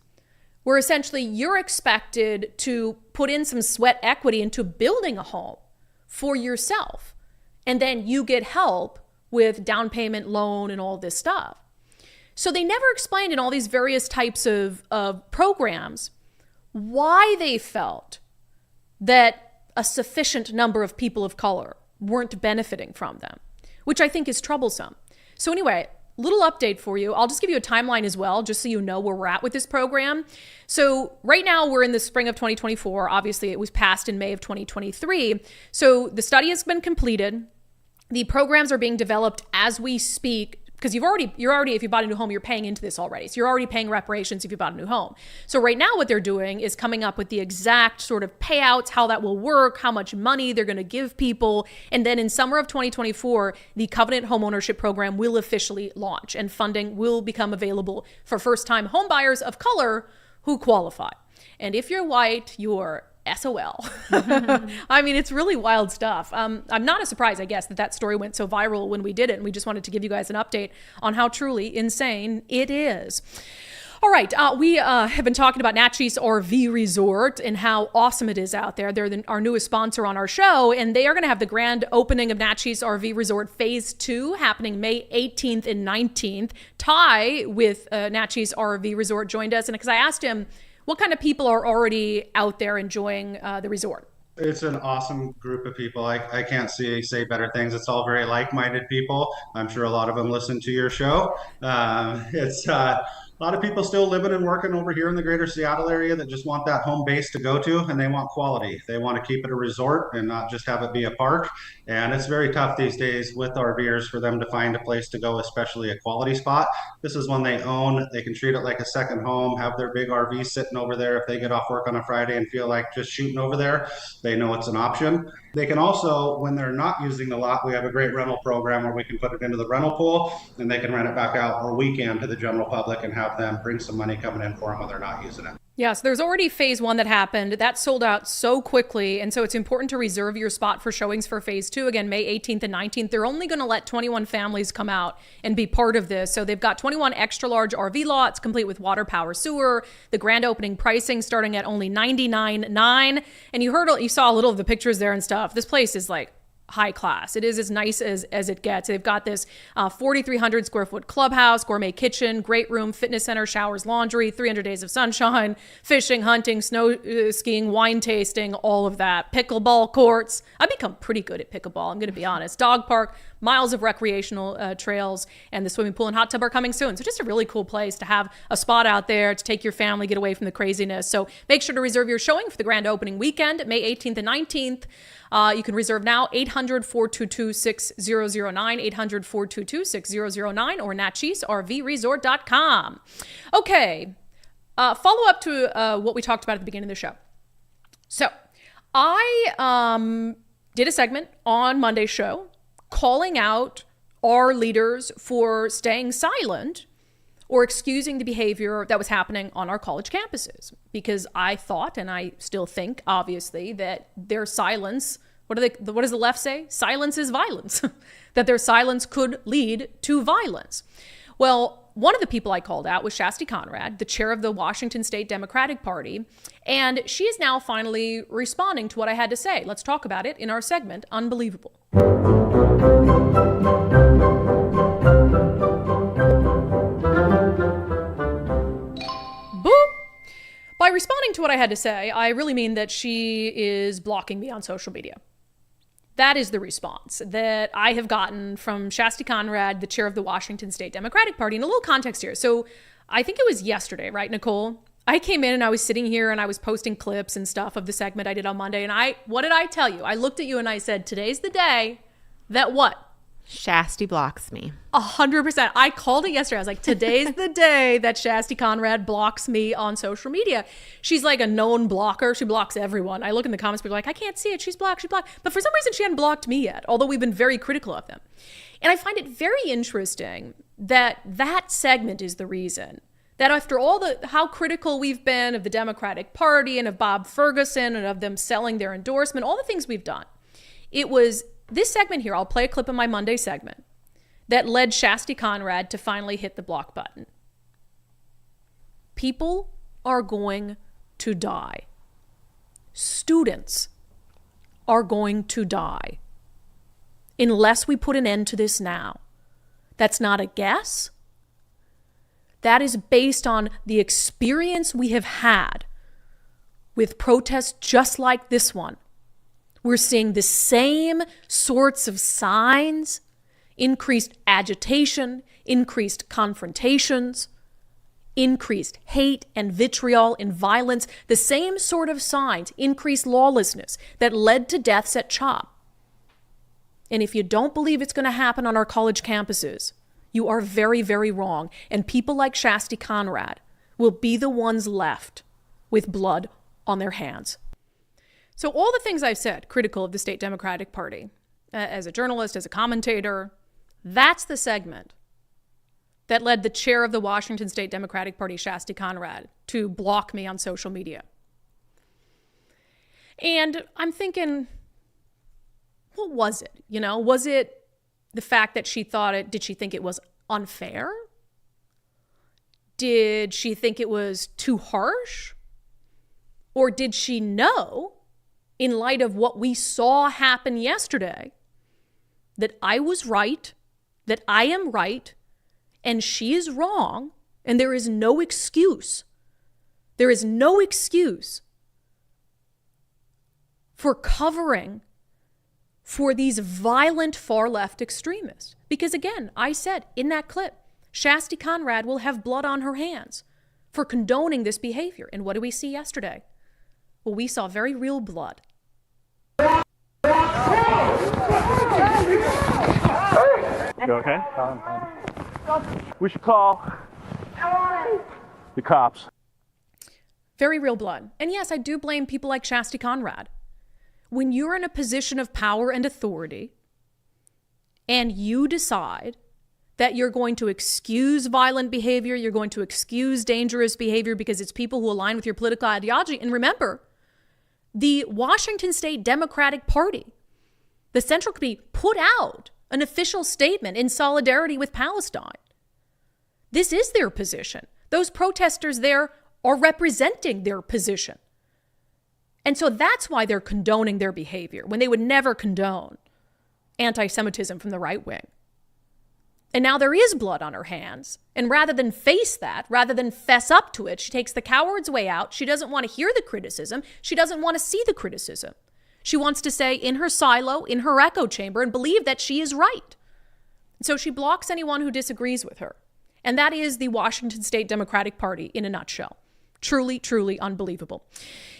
where essentially you're expected to put in some sweat equity into building a home for yourself. And then you get help with down payment, loan, and all this stuff. So they never explained in all these various types of programs why they felt that a sufficient number of people of color weren't benefiting from them, which I think is troublesome. So anyway, little update for you. I'll just give you a timeline as well, just so you know where we're at with this program. So right now we're in the spring of 2024. Obviously, it was passed in May of 2023. So the study has been completed. The programs are being developed as we speak, because you're already, if you bought a new home, you're paying into this already. So you're already paying reparations if you bought a new home. So right now what they're doing is coming up with the exact sort of payouts, how that will work, how much money they're going to give people. And then in summer of 2024, the Covenant Homeownership Program will officially launch and funding will become available for first-time home buyers of color who qualify. And if you're white, you're SOL. I mean, it's really wild stuff. I'm not surprised, I guess, that story went so viral when we did it. And we just wanted to give you guys an update on how truly insane it is. All right. We have been talking about Natchez RV Resort and how awesome it is out there. They're our newest sponsor on our show, and they are going to have the grand opening of Natchez RV Resort Phase 2 happening May 18th and 19th. Ty with Natchez RV Resort joined us, and because I asked him, what kind of people are already out there enjoying the resort? It's an awesome group of people. I can't say better things. It's all very like-minded people. I'm sure a lot of them listen to your show. It's a lot of people still living and working over here in the greater Seattle area that just want that home base to go to, and they want quality. They want to keep it a resort and not just have it be a park. And it's very tough these days with RVers for them to find a place to go, especially a quality spot. This is one they own. They can treat it like a second home, have their big RV sitting over there. If they get off work on a Friday and feel like just shooting over there, they know it's an option. They can also, when they're not using the lot, we have a great rental program where we can put it into the rental pool and they can rent it back out for a weekend to the general public and have them bring some money coming in for them when they're not using it. Yeah, so there's already phase 1 that happened. That sold out so quickly. And so it's important to reserve your spot for showings for phase 2. Again, May 18th and 19th. They're only going to let 21 families come out and be part of this. So they've got 21 extra large RV lots complete with water, power, sewer. The grand opening pricing starting at only $99.9. And you saw a little of the pictures there and stuff. This place is like high class. It is as nice as it gets. They've got this 4,300 square foot clubhouse, gourmet kitchen, great room, fitness center, showers, laundry, 300 days of sunshine, fishing, hunting, snow skiing, wine tasting, all of that. Pickleball courts. I've become pretty good at pickleball, I'm going to be honest. Dog park, miles of recreational trails, and the swimming pool and hot tub are coming soon. So just a really cool place to have a spot out there to take your family, get away from the craziness. So make sure to reserve your showing for the grand opening weekend, May 18th and 19th. You can reserve now, 800-422-6009, 800-422-6009, or natchezrvresort.com. Okay, follow up to what we talked about at the beginning of the show. So I did a segment on Monday's show calling out our leaders for staying silent or excusing the behavior that was happening on our college campuses. Because I thought, and I still think, obviously, that their silence, what does the left say? Silence is violence. That their silence could lead to violence. Well, one of the people I called out was Shasti Conrad, the chair of the Washington State Democratic Party, and she is now finally responding to what I had to say. Let's talk about it in our segment, Unbelievable. By responding to what I had to say, I really mean that she is blocking me on social media. That is the response that I have gotten from Shasti Conrad, the chair of the Washington State Democratic Party. And a little context here. So I think it was yesterday, right, Nicole? I came in and I was sitting here and I was posting clips and stuff of the segment I did on Monday. And what did I tell you? I looked at you and I said, today's the day that what? Shasti blocks me. 100%. I called it yesterday. I was like, today's the day that Shasti Conrad blocks me on social media. She's like a known blocker. She blocks everyone. I look in the comments, people are like, I can't see it. She's blocked. But for some reason, she hadn't blocked me yet, although we've been very critical of them. And I find it very interesting that that segment is the reason that after all how critical we've been of the Democratic Party and of Bob Ferguson and of them selling their endorsement, all the things we've done, it was this segment here, I'll play a clip of my Monday segment, that led Shasti Conrad to finally hit the block button. People are going to die. Students are going to die unless we put an end to this now. That's not a guess. That is based on the experience we have had with protests just like this one. We're seeing the same sorts of signs: increased agitation, increased confrontations, increased hate and vitriol and violence, the same sort of signs, increased lawlessness that led to deaths at CHOP. And if you don't believe it's going to happen on our college campuses, you are very, very wrong. And people like Shasti Conrad will be the ones left with blood on their hands. So all the things I've said critical of the state Democratic Party, as a journalist, as a commentator, that's the segment that led the chair of the Washington State Democratic Party, Shasti Conrad, to block me on social media. And I'm thinking, what was it? You know, was it the fact that she thought it, did she think it was unfair? Did she think it was too harsh? Or did she know, in light of what we saw happen yesterday, that I was right, that I am right, and she is wrong, and there is no excuse. There is no excuse for covering for these violent far-left extremists. Because again, I said in that clip, Shasti Conrad will have blood on her hands for condoning this behavior. And what did we see yesterday? Well, we saw very real blood. You okay? We should call the cops. Very real blood. And yes, I do blame people like Shasti Conrad. When you're in a position of power and authority, and you decide that you're going to excuse violent behavior, you're going to excuse dangerous behavior because it's people who align with your political ideology. And remember, the Washington State Democratic Party, the Central Committee, put out an official statement in solidarity with Palestine. This is their position. Those protesters there are representing their position. And so that's why they're condoning their behavior, when they would never condone anti-Semitism from the right wing. And now there is blood on her hands. And rather than face that, rather than fess up to it, she takes the coward's way out. She doesn't want to hear the criticism. She doesn't want to see the criticism. She wants to stay in her silo, in her echo chamber, and believe that she is right. So she blocks anyone who disagrees with her. And that is the Washington State Democratic Party in a nutshell. Truly, truly unbelievable.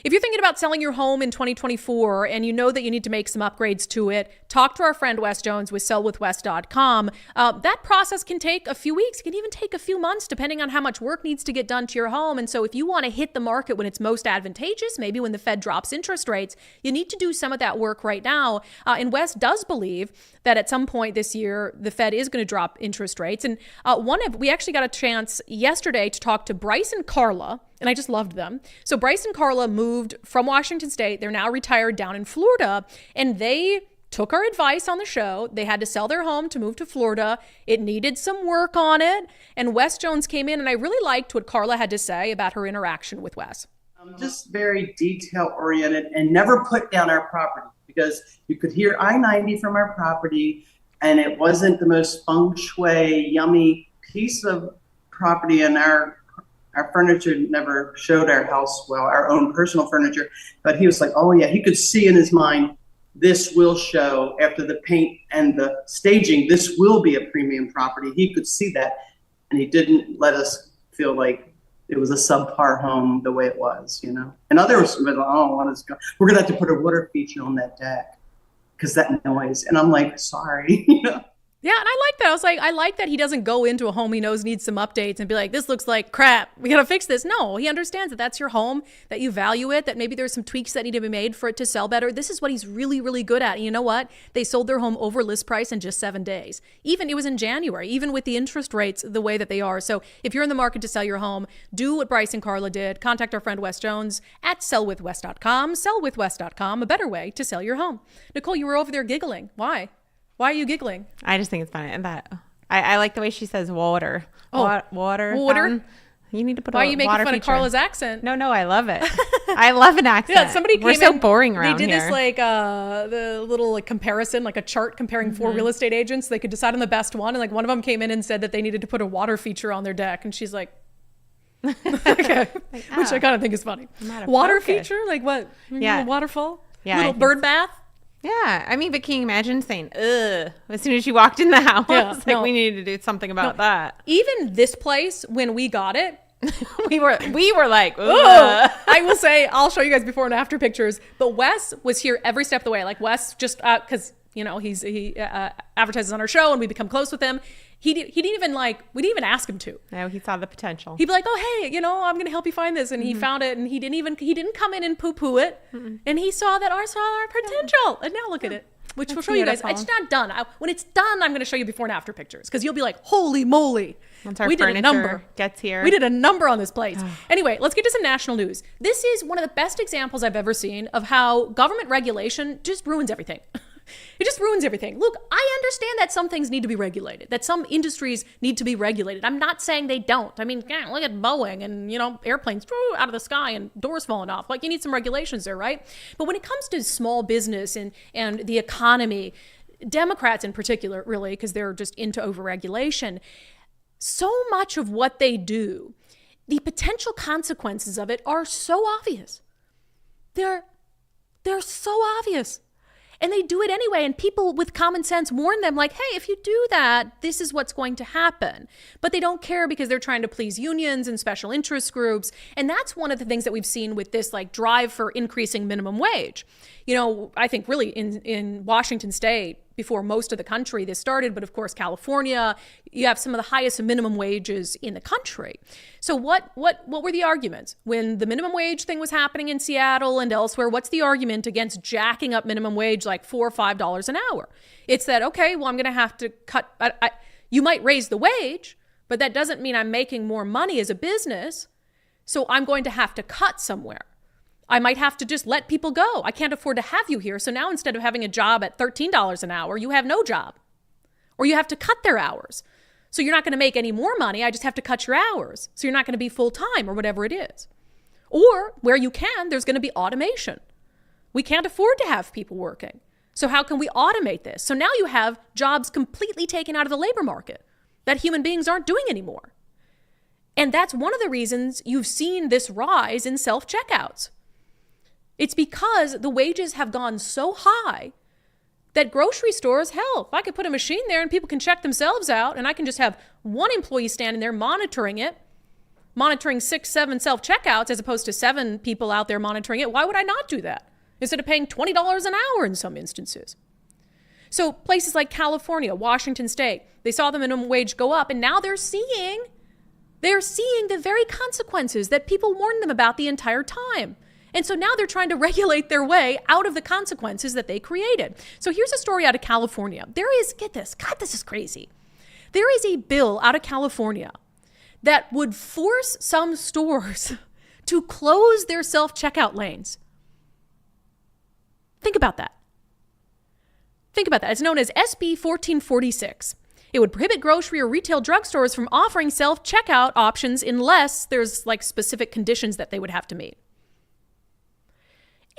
If you're thinking about selling your home in 2024 and you know that you need to make some upgrades to it, talk to our friend Wes Jones with sellwithwes.com. That process can take a few weeks, it can even take a few months, depending on how much work needs to get done to your home. And so if you want to hit the market when it's most advantageous, maybe when the Fed drops interest rates, you need to do some of that work right now. And Wes does believe that at some point this year, the Fed is going to drop interest rates. And we actually got a chance yesterday to talk to Bryce and Carla, and I just loved them. So Bryce and Carla moved from Washington State. They're now retired down in Florida, and they took our advice on the show. They had to sell their home to move to Florida. It needed some work on it. And Wes Jones came in, and I really liked what Carla had to say about her interaction with Wes. Just very detail oriented and never put down our property, because you could hear I-90 from our property, and it wasn't the most feng shui, yummy piece of property, and our furniture never showed our house well, our own personal furniture. But he was like, oh yeah, he could see in his mind, this will show after the paint and the staging, this will be a premium property. He could see that, and he didn't let us feel like it was a subpar home the way it was, you know. And others were like, oh, we're gonna have to put a water feature on that deck because that noise. And I'm like, sorry, you know. Yeah, and I like that. I was like, I like that he doesn't go into a home he knows needs some updates and be like, this looks like crap, we got to fix this. No, he understands that that's your home, that you value it, that maybe there's some tweaks that need to be made for it to sell better. This is what he's really, really good at. And you know what? They sold their home over list price in just 7 days. Even, it was in January, even with the interest rates the way that they are. So if you're in the market to sell your home, do what Bryce and Carla did. Contact our friend Wes Jones at sellwithwes.com. Sellwithwes.com, a better way to sell your home. Nicole, you were over there giggling. Why? Why are you giggling? I just think it's funny. And that I like the way she says water. Oh, water. Water? Fountain. You need to put Why a are you making water fun feature. of Carla's accent? No, I love it. I love an accent. Yeah, somebody We're came so in, boring around They did here. this like the little like comparison, like a chart comparing 4 real estate agents. They could decide on the best one, and like one of them came in and said that they needed to put a water feature on their deck, and she's like, okay, which I kind of think is funny. Water feature, like what? Yeah, waterfall. Yeah, little bird bath. Yeah, I mean, but can you imagine saying "ugh" as soon as you walked in the house? Yeah, like no. we needed to do something about that. Even this place, when we got it, we were like, oh, I will say, I'll show you guys before and after pictures. But Wes was here every step of the way. Like Wes, just because you know he advertises on our show and we become close with him. He didn't even we didn't even ask him to. No, he saw the potential. He'd be like, oh hey, you know, I'm gonna help you find this, and he found it, and he didn't come in and poo it, and he saw our potential, and now look at it. Which we'll show you guys. It's not done. When it's done, I'm going to show you before and after pictures because you'll be like, holy moly. Once our we did a number. Gets here. We did a number on this place. Anyway, let's get to some national news. This is one of the best examples I've ever seen of how government regulation just ruins everything. It just ruins everything. Look, I understand that some things need to be regulated, that some industries need to be regulated. I'm not saying they don't. I mean, look at Boeing and, you know, airplanes out of the sky and doors falling off. Like, you need some regulations there, right? But when it comes to small business and the economy, Democrats in particular, really, because they're just into overregulation, so much of what they do, the potential consequences of it are so obvious. They're so obvious. And they do it anyway. And people with common sense warn them like, hey, if you do that, this is what's going to happen. But they don't care because they're trying to please unions and special interest groups. And that's one of the things that we've seen with this like drive for increasing minimum wage. You know, I think really in Washington state, before most of the country this started, but of course, California, you have some of the highest minimum wages in the country. So what were the arguments? When the minimum wage thing was happening in Seattle and elsewhere, what's the argument against jacking up minimum wage like $4 or $5 an hour? It's that, okay, well, I'm going to have to cut, you might raise the wage, but that doesn't mean I'm making more money as a business. So I'm going to have to cut somewhere. I might have to just let people go. I can't afford to have you here. So now instead of having a job at $13 an hour, you have no job. Or you have to cut their hours. So you're not going to make any more money. I just have to cut your hours. So you're not going to be full-time or whatever it is. Or where you can, there's going to be automation. We can't afford to have people working. So how can we automate this? So now you have jobs completely taken out of the labor market that human beings aren't doing anymore. And that's one of the reasons you've seen this rise in self-checkouts. It's because the wages have gone so high that grocery stores, hell, if I could put a machine there and people can check themselves out and I can just have one employee standing there monitoring it, monitoring 6, 7 self-checkouts as opposed to 7 people out there monitoring it, why would I not do that? Instead of paying $20 an hour in some instances. So places like California, Washington state, they saw the minimum wage go up and now they're seeing the very consequences that people warned them about the entire time. And so now they're trying to regulate their way out of the consequences that they created. So here's a story out of California. There is, get this, God, this is crazy. There is a bill out of California that would force some stores to close their self-checkout lanes. Think about that. Think about that. It's known as SB 1446. It would prohibit grocery or retail drugstores from offering self-checkout options unless there's like specific conditions that they would have to meet.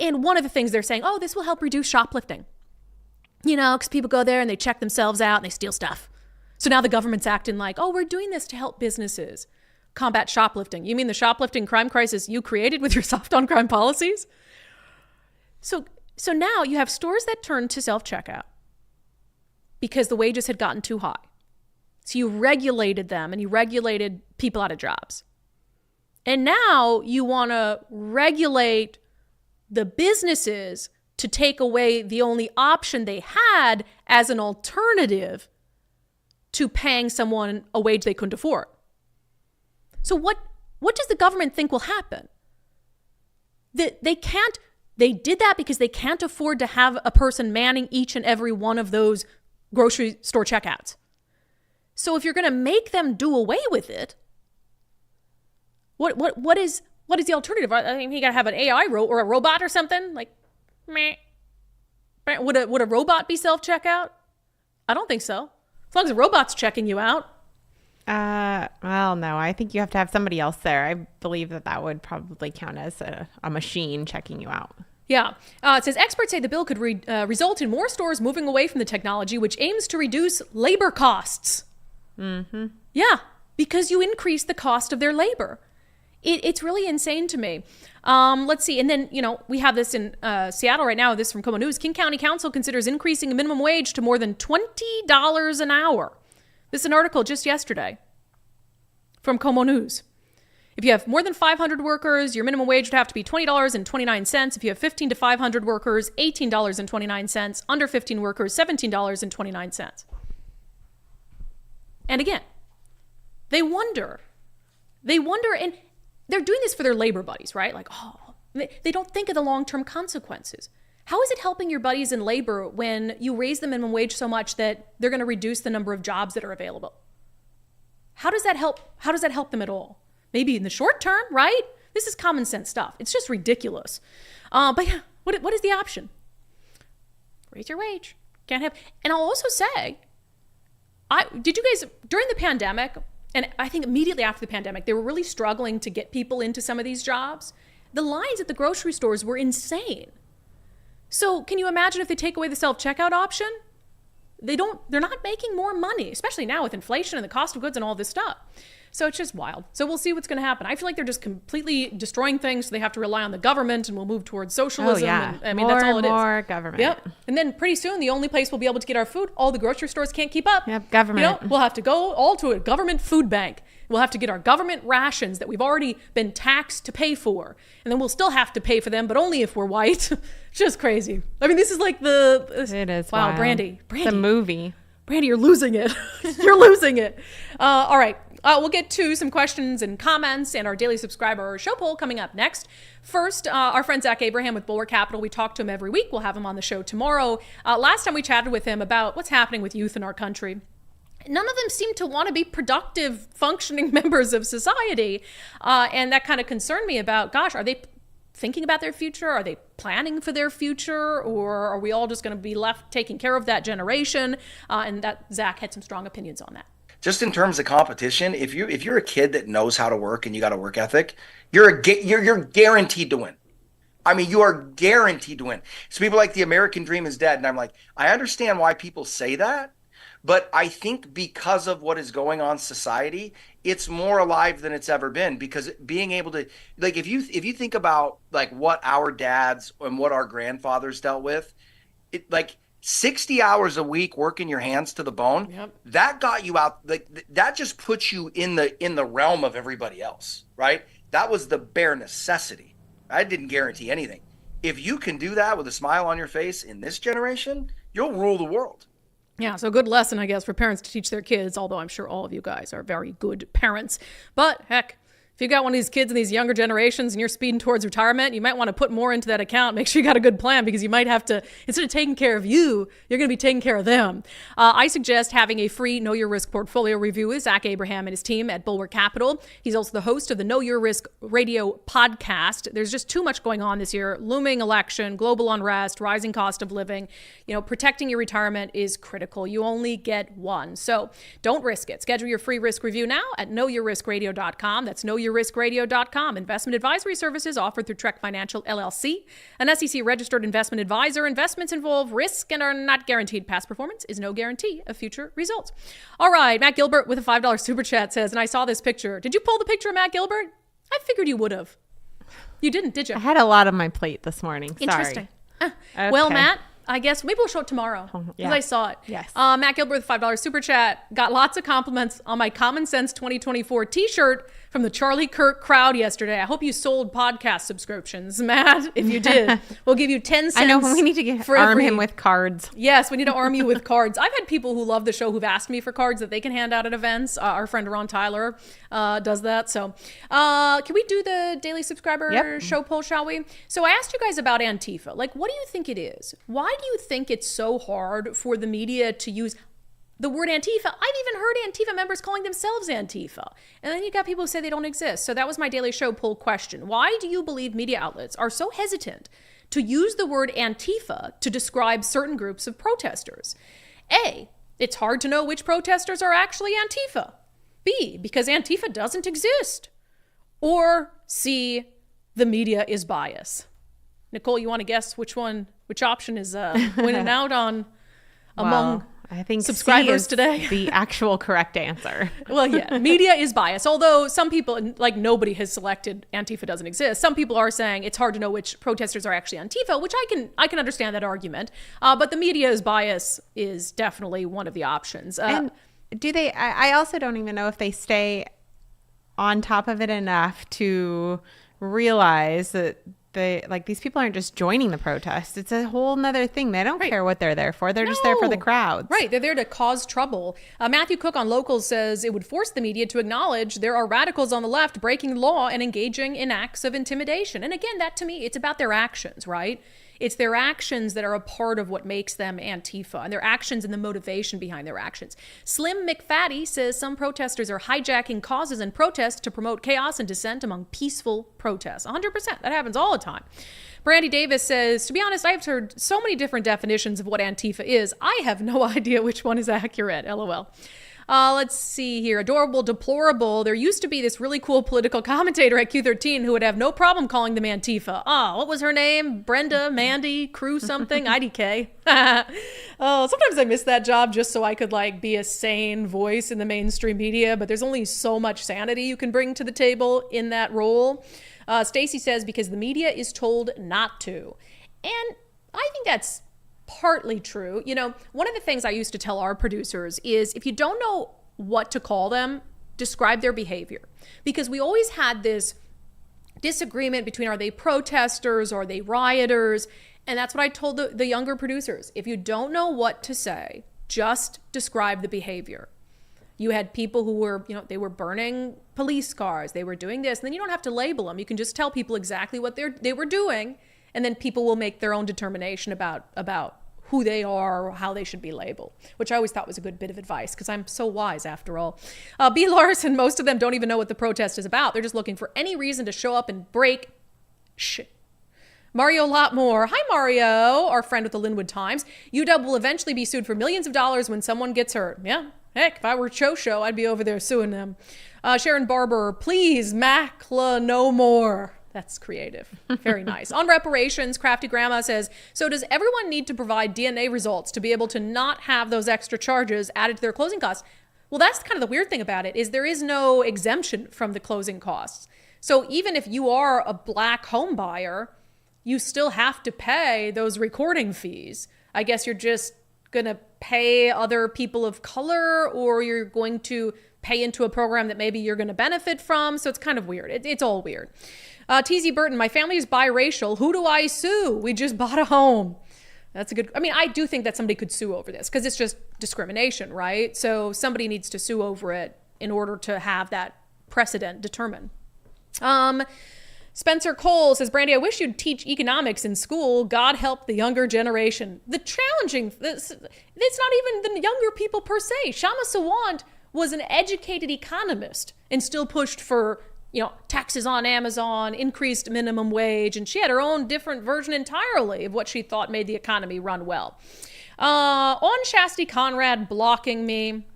And one of the things they're saying, oh, this will help reduce shoplifting. You know, because people go there and they check themselves out and they steal stuff. So now the government's acting like, oh, we're doing this to help businesses combat shoplifting. You mean the shoplifting crime crisis you created with your soft on crime policies? So now you have stores that turn to self-checkout because the wages had gotten too high. So you regulated them and you regulated people out of jobs. And now you want to regulate the businesses to take away the only option they had as an alternative to paying someone a wage they couldn't afford. So what does the government think will happen? They did that because they can't afford to have a person manning each and every one of those grocery store checkouts. So if you're going to make them do away with it, what is the alternative? I mean, you got to have an AI or a robot or something like, meh. Would a robot be self-checkout? I don't think so. As long as a robot's checking you out. Well, Hell no. I think you have to have somebody else there. I believe that would probably count as a machine checking you out. Yeah. It says experts say the bill could result in more stores moving away from the technology, which aims to reduce labor costs. Mm-hmm. Yeah, because you increase the cost of their labor. It's really insane to me. Let's see. And then, we have this in Seattle right now. This from Como News. King County Council considers increasing the minimum wage to more than $20 an hour. This is an article just yesterday from Como News. If you have more than 500 workers, your minimum wage would have to be $20.29. If you have 15 to 500 workers, $18.29. Under 15 workers, $17.29. And again, they wonder, and they're doing this for their labor buddies, right? Like, they don't think of the long-term consequences. How is it helping your buddies in labor when you raise the minimum wage so much that they're going to reduce the number of jobs that are available? How does that help? How does that help them at all? Maybe in the short term, right? This is common sense stuff. It's just ridiculous. But yeah, what is the option? Raise your wage. Can't have. And I'll also say, did you guys, during the pandemic, and I think immediately after the pandemic, they were really struggling to get people into some of these jobs. The lines at the grocery stores were insane. So can you imagine if they take away the self-checkout option? They're not making more money, especially now with inflation and the cost of goods and all this stuff. So it's just wild. So we'll see what's going to happen. I feel like they're just completely destroying things, so they have to rely on the government, and we'll move towards socialism. Oh, yeah. And, that's all it is. More government. Yep. And then pretty soon, the only place we'll be able to get our food, all the grocery stores can't keep up. Yep, government. We'll have to go all to a government food bank. We'll have to get our government rations that we've already been taxed to pay for. And then we'll still have to pay for them, but only if we're white. Just crazy. I mean, this is like It is wow, wild. Brandi. It's a movie. Brandi, you're losing it. You're losing it. All right. We'll get to some questions and comments and our daily subscriber show poll coming up next. First, our friend Zach Abraham with Bulwark Capital. We talk to him every week. We'll have him on the show tomorrow. Last time we chatted with him about what's happening with youth in our country. None of them seem to want to be productive, functioning members of society. And that kind of concerned me about, gosh, are they thinking about their future? Are they planning for their future? Or are we all just going to be left taking care of that generation? And that Zach had some strong opinions on that. Just in terms of competition, if you're a kid that knows how to work and you got a work ethic, you're guaranteed to win. I mean, you are guaranteed to win. So people like the American dream is dead. And I'm like, I understand why people say that. But I think because of what is going on in society, it's more alive than it's ever been, because being able to, like, if you think about like what our dads and what our grandfathers dealt with, it like 60 hours a week working your hands to the bone, yep. That got you out. Like that just puts you in the realm of everybody else, right? That was the bare necessity. I didn't guarantee anything. If you can do that with a smile on your face in this generation, you'll rule the world. Yeah, so good lesson, I guess, for parents to teach their kids, although I'm sure all of you guys are very good parents. But heck, if you got one of these kids in these younger generations and you're speeding towards retirement, you might want to put more into that account. Make sure you got a good plan, because you might have to, instead of taking care of you, you're going to be taking care of them. I suggest having a free Know Your Risk portfolio review with Zach Abraham and his team at Bulwark Capital. He's also the host of the Know Your Risk radio podcast. There's just too much going on this year. Looming election, global unrest, rising cost of living. Protecting your retirement is critical. You only get one. So don't risk it. Schedule your free risk review now at knowyourriskradio.com. That's knowyourriskradio.com. Investment advisory services offered through Trek Financial LLC, an SEC registered investment advisor. Investments involve risk and are not guaranteed. Past performance is no guarantee of future results. All right, Matt Gilbert with a $5 super chat says, and I saw this picture. Did you pull the picture of Matt Gilbert? I figured you would have. You didn't, did you? I had a lot on my plate this morning. Interesting. Sorry. Okay. Well, Matt, I guess maybe we'll show it tomorrow, because I saw it. Yes. Matt Gilbert with $5 super chat. Got lots of compliments on my Common Sense 2024 t-shirt from the Charlie Kirk crowd yesterday. I hope you sold podcast subscriptions, Matt. If you did, we'll give you 10 cents. I know, we need to arm him with cards. Yes, we need to arm you with cards. I've had people who love the show who've asked me for cards that they can hand out at events. Our friend Ron Tyler does that. So can we do the daily subscriber show poll, shall we? So I asked you guys about Antifa. Like, what do you think it is? Why do you think it's so hard for the media to use the word Antifa? I've even heard Antifa members calling themselves Antifa. And then you got people who say they don't exist. So that was my daily show poll question. Why do you believe media outlets are so hesitant to use the word Antifa to describe certain groups of protesters? A, it's hard to know which protesters are actually Antifa. B, because Antifa doesn't exist. Or C, the media is bias. Nicole, you want to guess which option is winning out on among I think subscribers C is today? The actual correct answer. Well, yeah, media is biased. Although some people, like nobody has selected Antifa doesn't exist. Some people are saying it's hard to know which protesters are actually Antifa, which I can understand that argument. But the media is bias is definitely one of the options. And do they? I also don't even know if they stay on top of it enough to realize that these people aren't just joining the protest. It's a whole nother thing. They don't care what they're there for. They're just there for the crowds. Right. They're there to cause trouble. Matthew Cook on Locals says it would force the media to acknowledge there are radicals on the left breaking the law and engaging in acts of intimidation. And again, that to me, it's about their actions, right? It's their actions that are a part of what makes them Antifa, and their actions and the motivation behind their actions. Slim McFatty says some protesters are hijacking causes and protests to promote chaos and dissent among peaceful protests. 100%. That happens all the time. Brandi Davis says, to be honest, I've heard so many different definitions of what Antifa is. I have no idea which one is accurate. LOL. Let's see here. Adorable, deplorable. There used to be this really cool political commentator at Q13 who would have no problem calling them Antifa. What was her name? Brenda, Mandy, Kruse something? IDK. Sometimes I miss that job just so I could be a sane voice in the mainstream media, but there's only so much sanity you can bring to the table in that role. Stacy says, because the media is told not to. And I think that's partly true. One of the things I used to tell our producers is if you don't know what to call them, describe their behavior. Because we always had this disagreement between are they protesters, are they rioters? And that's what I told the younger producers. If you don't know what to say, just describe the behavior. You had people who were, they were burning police cars, they were doing this, and then you don't have to label them. You can just tell people exactly what they were doing, and then people will make their own determination about who they are or how they should be labeled, which I always thought was a good bit of advice because I'm so wise after all. B. Larson, most of them don't even know what the protest is about. They're just looking for any reason to show up and break shit. Mario Lotmore. Hi, Mario, our friend with the Linwood Times. UW will eventually be sued for millions of dollars when someone gets hurt. Yeah, heck, if I were Cho, I'd be over there suing them. Sharon Barber, please, Macklemore no more. That's creative. Very nice. On reparations, Crafty Grandma says, so does everyone need to provide DNA results to be able to not have those extra charges added to their closing costs? Well, that's kind of the weird thing about it is there is no exemption from the closing costs. So even if you are a black home buyer, you still have to pay those recording fees. I guess you're just going to pay other people of color, or you're going to pay into a program that maybe you're going to benefit from. So it's kind of weird. It's all weird. TZ Burton, my family is biracial. Who do I sue? We just bought a home. That's a good, I do think that somebody could sue over this because it's just discrimination, right? So somebody needs to sue over it in order to have that precedent determined. Spencer Cole says, Brandi, I wish you'd teach economics in school. God help the younger generation. It's not even the younger people per se. Shama Sawant was an educated economist and still pushed for taxes on Amazon, increased minimum wage, and she had her own different version entirely of what she thought made the economy run well. On Shasti Conrad blocking me,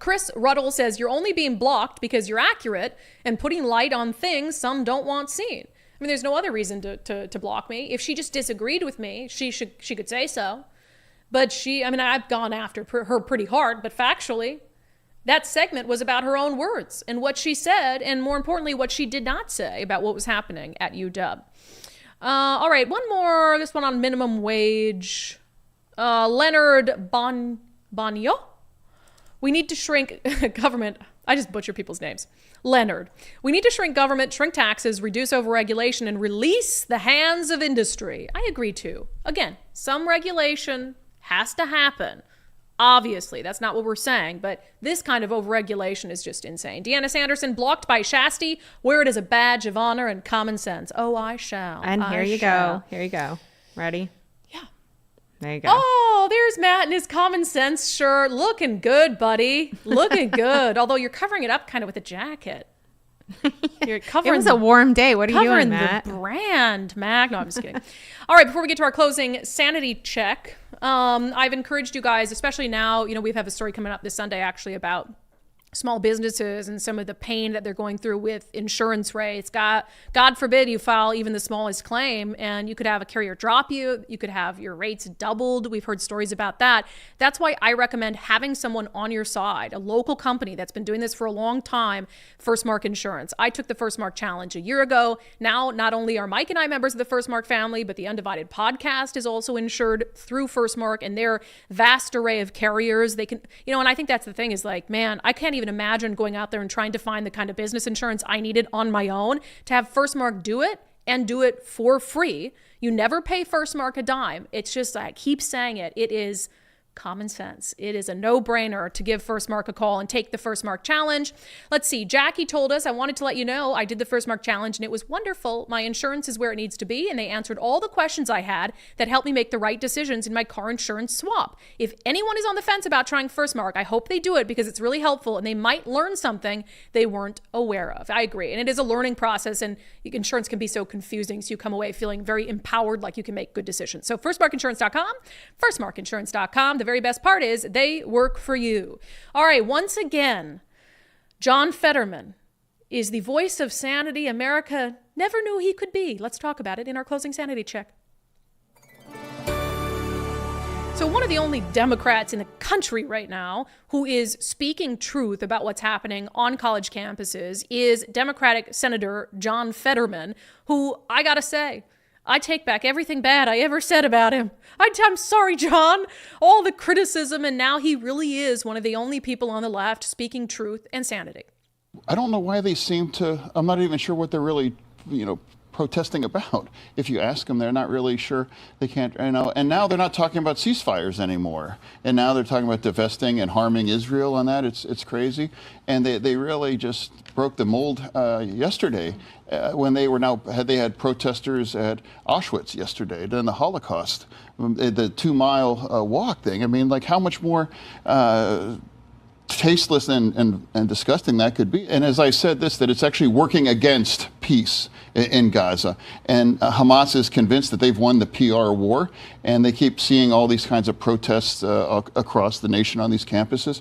Chris Ruddle says, you're only being blocked because you're accurate and putting light on things some don't want seen. There's no other reason to block me. If she just disagreed with me, she could say so. But I've gone after her pretty hard, but factually, that segment was about her own words and what she said, and more importantly, what she did not say about what was happening at UW. All right, one more. This one on minimum wage. Leonard Bonio. We need to shrink government. I just butcher people's names. Leonard. We need to shrink government, shrink taxes, reduce overregulation, and release the hands of industry. I agree too. Again, some regulation has to happen. Obviously, that's not what we're saying, but this kind of overregulation is just insane. Deanna Sanderson, blocked by Shasti, wear it as a badge of honor and common sense. Oh, I shall. And here you go. Here you go. Ready? Yeah. There you go. Oh, there's Matt in his common sense shirt. Looking good, buddy. Looking good. Although you're covering it up kind of with a jacket. You're covering it was a warm day. What are you doing, Matt? The brand, Mac. No, I'm just kidding. All right, before we get to our closing sanity check, I've encouraged you guys, especially now, we have a story coming up this Sunday actually about small businesses and some of the pain that they're going through with insurance rates. God forbid you file even the smallest claim and you could have a carrier drop you. You could have your rates doubled. We've heard stories about that. That's why I recommend having someone on your side, a local company that's been doing this for a long time, First Mark Insurance. I took the First Mark Challenge a year ago. Now, not only are Mike and I members of the First Mark family, but the Undivided podcast is also insured through First Mark and their vast array of carriers. They can, and I think that's the thing is like, man, I can't even imagine going out there and trying to find the kind of business insurance I needed on my own. To have First Mark do it and do it for free. You never pay First Mark a dime. It's just, I keep saying it. It is common sense. It is a no-brainer to give First Mark a call and take the First Mark Challenge. Let's see. Jackie told us, I wanted to let you know I did the First Mark Challenge and it was wonderful. My insurance is where it needs to be, and they answered all the questions I had that helped me make the right decisions in my car insurance swap. If anyone is on the fence about trying First Mark, I hope they do it because it's really helpful and they might learn something they weren't aware of. I agree. And it is a learning process, and insurance can be so confusing, so you come away feeling very empowered, like you can make good decisions. So firstmarkinsurance.com, firstmarkinsurance.com. The very best part is they work for you. All right, once again, John Fetterman is the voice of sanity America never knew he could be. Let's talk about it in our closing sanity check. So one of the only Democrats in the country right now who is speaking truth about what's happening on college campuses is Democratic Senator John Fetterman, who, I gotta say, I take back everything bad I ever said about him. I'm sorry, John. All the criticism, and now he really is one of the only people on the left speaking truth and sanity. I don't know why they seem to, I'm not even sure what they're really, protesting about. If you ask them, they're not really sure. They can't, and now they're not talking about ceasefires anymore. And now they're talking about divesting and harming Israel on that. It's crazy. And they really just broke the mold yesterday when they had protesters at Auschwitz yesterday during the Holocaust, the 2-mile walk thing. I mean, like how much more tasteless and disgusting that could be. And as I said that it's actually working against peace in Gaza. And Hamas is convinced that they've won the PR war, and they keep seeing all these kinds of protests across the nation on these campuses.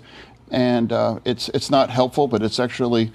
And it's not helpful, but it's actually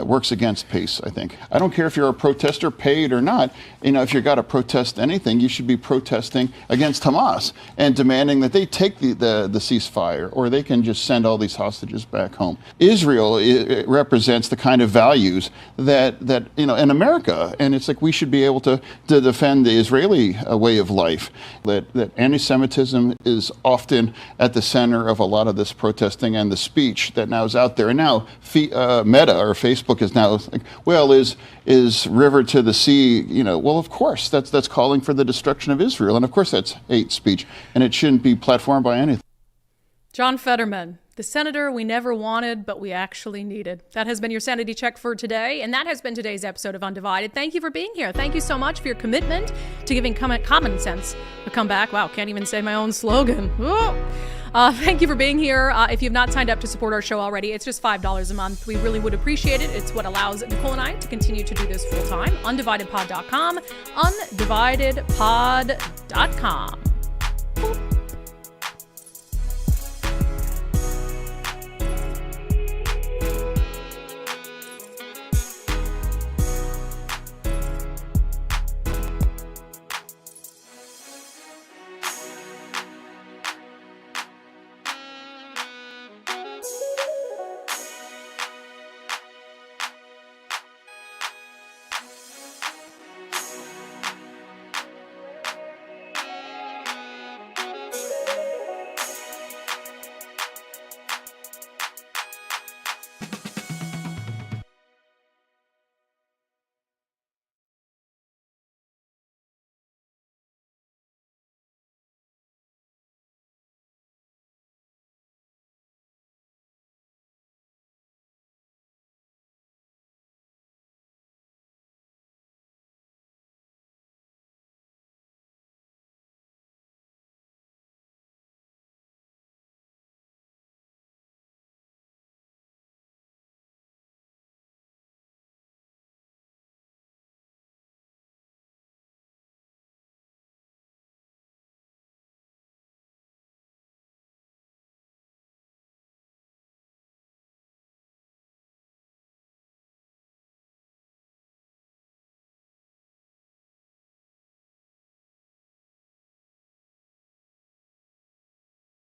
works against peace, I think. I don't care if you're a protester, paid or not. If you've got to protest anything, you should be protesting against Hamas and demanding that they take the ceasefire, or they can just send all these hostages back home. Israel it represents the kind of values that in America, and it's like we should be able to defend the Israeli way of life. That anti-Semitism is often at the center of a lot of this protesting and the speech that now is out there. And now Meta or Facebook is now like, well, is river to the sea, well, of course, that's calling for the destruction of Israel. And of course, that's hate speech, and it shouldn't be platformed by anything. John Fetterman, the senator we never wanted, but we actually needed. That has been your sanity check for today, and that has been today's episode of Undivided. Thank you for being here. Thank you so much for your commitment to giving common sense a comeback. Wow, can't even say my own slogan. Thank you for being here. If you've not signed up to support our show already, it's just $5 a month. We really would appreciate it. It's what allows Nicole and I to continue to do this full time. undividedpod.com, undividedpod.com.